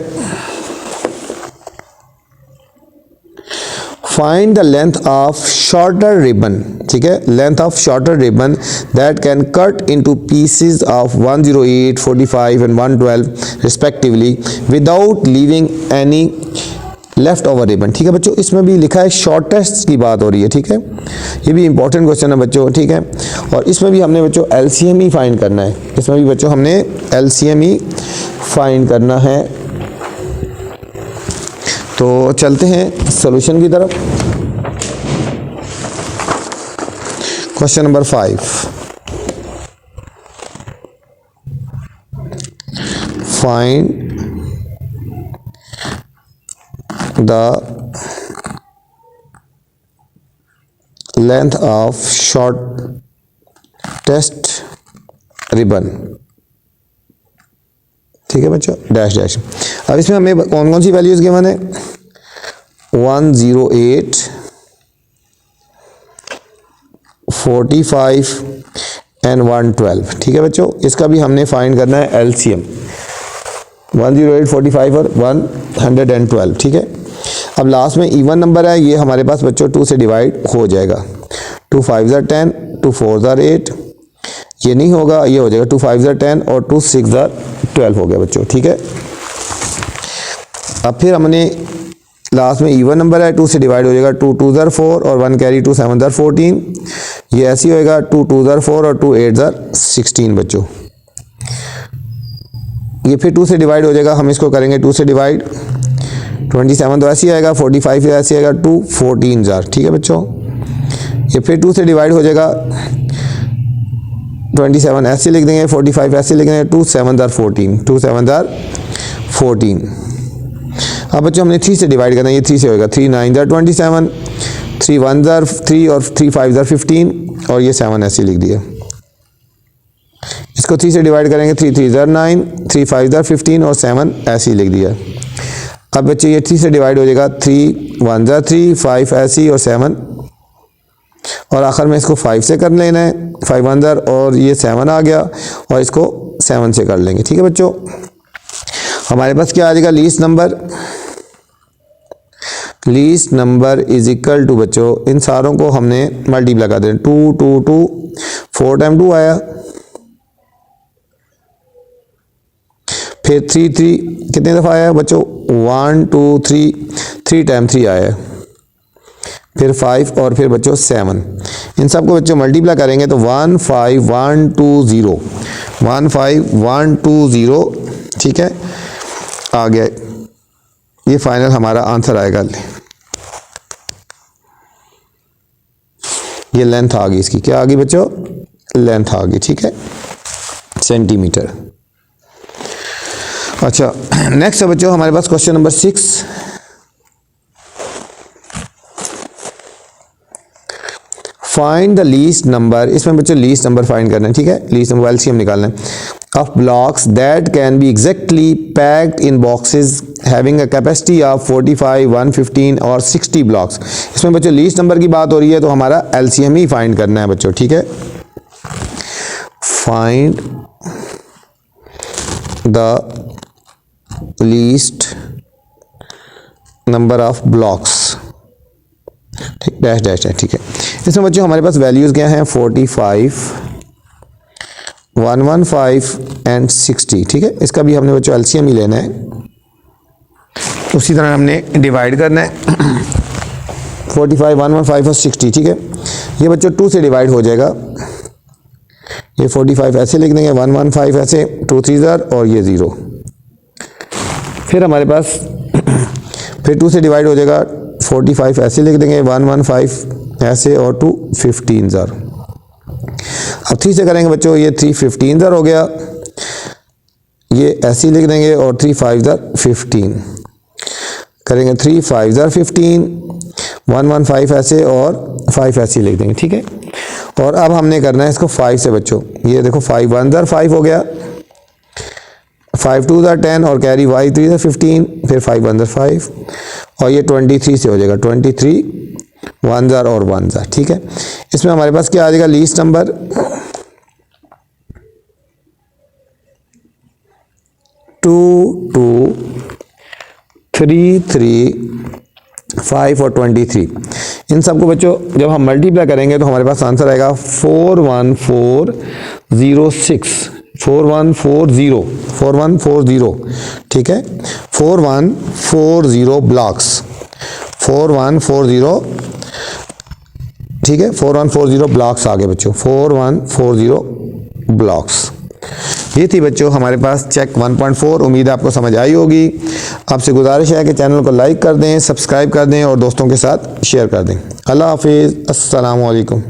find the length of shorter ribbon, ठीक है, length of shorter ribbon that can cut into pieces of 108, 45 and 112 respectively without leaving any left over ribbon, ठीक है बच्चों। इसमें भी लिखा है शॉर्टेस्ट की बात हो रही है, ठीक है। ये भी इंपॉर्टेंट क्वेश्चन है बच्चों, ठीक है। और इसमें भी हमने बच्चों एलसीएम ही फाइंड करना है, इसमें भी बच्चों हमने एलसीएम ही फाइंड करना है। तो चलते हैं सॉल्यूशन की तरफ। Question number 5, find the length of shortest ribbon, ठीक है बच्चों, डैश डैश। अब इसमें हमें कौन कौन सी वैल्यूज गिवन है, 108, 45 एंड 112, ठीक है बच्चों। इसका भी हमने फाइंड करना है एलसीएम, 108, 45 और 112, ठीक है। अब लास्ट में इवन नंबर है, ये हमारे पास बच्चों 2 से डिवाइड हो जाएगा, 2 5 10, 2 4 8, ये नहीं होगा, ये हो जाएगा 2 5 10 और 2 6 12 हो गया बच्चों, ठीक है। अब फिर हमने लास्ट में इवन नंबर है, 2 से डिवाइड हो जाएगा, 2 2 4 और 1 कैरी, 2 7 14, ये ऐसी होएगा, 2 2 4 और 2 8 16 बच्चों। ये फिर 2 से डिवाइड हो जाएगा, हम इसको करेंगे 2 से डिवाइड, 27 तो ऐसी आएगा, 45 ऐसी आएगा, 2 14, ठीक है बच्चों। ये फिर 2 से डिवाइड हो जाएगा, 27 ऐसे लिख देंगे, 45 ऐसे लिख देंगे, 2 7 14, 2 7 14। अब बच्चों हमने 3 से डिवाइड करना है, ये 3 से होगा, 3 9 27, 3 1 3 और 3 5 15 और ये 7 ऐसे लिख दिया। इसको 3 से डिवाइड करेंगे, 3 3 9, 3 5 15 और 7 ऐसे ही लिख दिया। अब बच्चे ये 3 से डिवाइड हो जाएगा, 3 1 3, 5 ऐसी और 7, और आखिर में इसको 5 से कर लेना है, 5 1 और ये 7 आ गया और इसको 7 से कर लेंगे, ठीक है बच्चों। हमारे पास क्या आ जाएगा, least number is equal to बच्चों, इन सारों को हमने मल्टीप्लाई कर दें, 2 2 2, 4 टाइम 2 आया, फिर 3 3 कितने दफ़ा आया बच्चों, 1 2 3, 3 टाइम 3 आया, फिर 5 और फिर बच्चों 7। इन सब को बच्चों मल्टीप्लाई करेंगे तो 15120, 15120, ठीक है, आ गया। ये फाइनल हमारा आंसर आएगा। ये लेंथ आ गई इसकी, क्या आ गई बच्चों, लेंथ आ गई, ठीक है, सेंटीमीटर। अच्छा नेक्स्ट है बच्चों हमारे पास question number 6, find the least number, इसमें बच्चों लीस्ट नंबर फाइंड करना है, ठीक है, लीस्ट नंबर एलसीएम निकालना है of blocks that can be exactly packed in boxes having a capacity of 45, 115 और 60 blocks। इसमें बच्चों लीस्ट नंबर की बात हो रही है तो हमारा एलसीएम ही फाइंड करना है बच्चों, ठीक है। Find the least number of blocks, ठीक, डैश डैश है, ठीक है। इसमें बच्चों हमारे पास वैल्यूज़ क्या हैं, 45, 115 एंड 60, ठीक है। इसका भी हमने बच्चों एलसीएम ही लेना है, उसी तरह हमने डिवाइड करना है 45, 115 और 60, ठीक है। ये बच्चों 2 से डिवाइड हो जाएगा, ये 45 ऐसे लिख देंगे, 115 ऐसे, 2 3 और ये 0, फिर हमारे पास फिर 2 से डिवाइड हो जाएगा, 45 ऐसे लिख देंगे, 115 ऐसे और 2 15। अब 3 से करेंगे बच्चों, ये 3 15 हो गया, ये ऐसे लिख देंगे और 3 5 15 करेंगे, 3 5 15, 115 ऐसे और 5 ऐसे लिख देंगे, ठीक है। और अब हमने करना है इसको 5 से बच्चों, ये देखो 5 1 5 हो गया, 5 2 10 और कैरी 5 3 15, फिर 5 1 5 और ये 23 से हो जाएगा, 23 1 और 1, ठीक है। इसमें हमारे पास क्या आ जाएगा, लीस्ट नंबर 2 2 3 3 5 और 23। इन सबको बच्चों जब हम मल्टीप्लाई करेंगे तो हमारे पास आंसर आएगा 41406, 4140, ठीक है, 4140 ब्लॉक्स, 4140, ठीक है, 4140 ब्लॉक्स आ गए बच्चों, 4140 ब्लॉक्स। ये थी बच्चों हमारे पास चेक 1.4। उम्मीद है आपको समझ आई होगी। आपसे गुजारिश है कि चैनल को लाइक कर दें, सब्सक्राइब कर दें और दोस्तों के साथ शेयर कर दें। अल्लाह हाफिज़, अस्सलामु अलैकुम।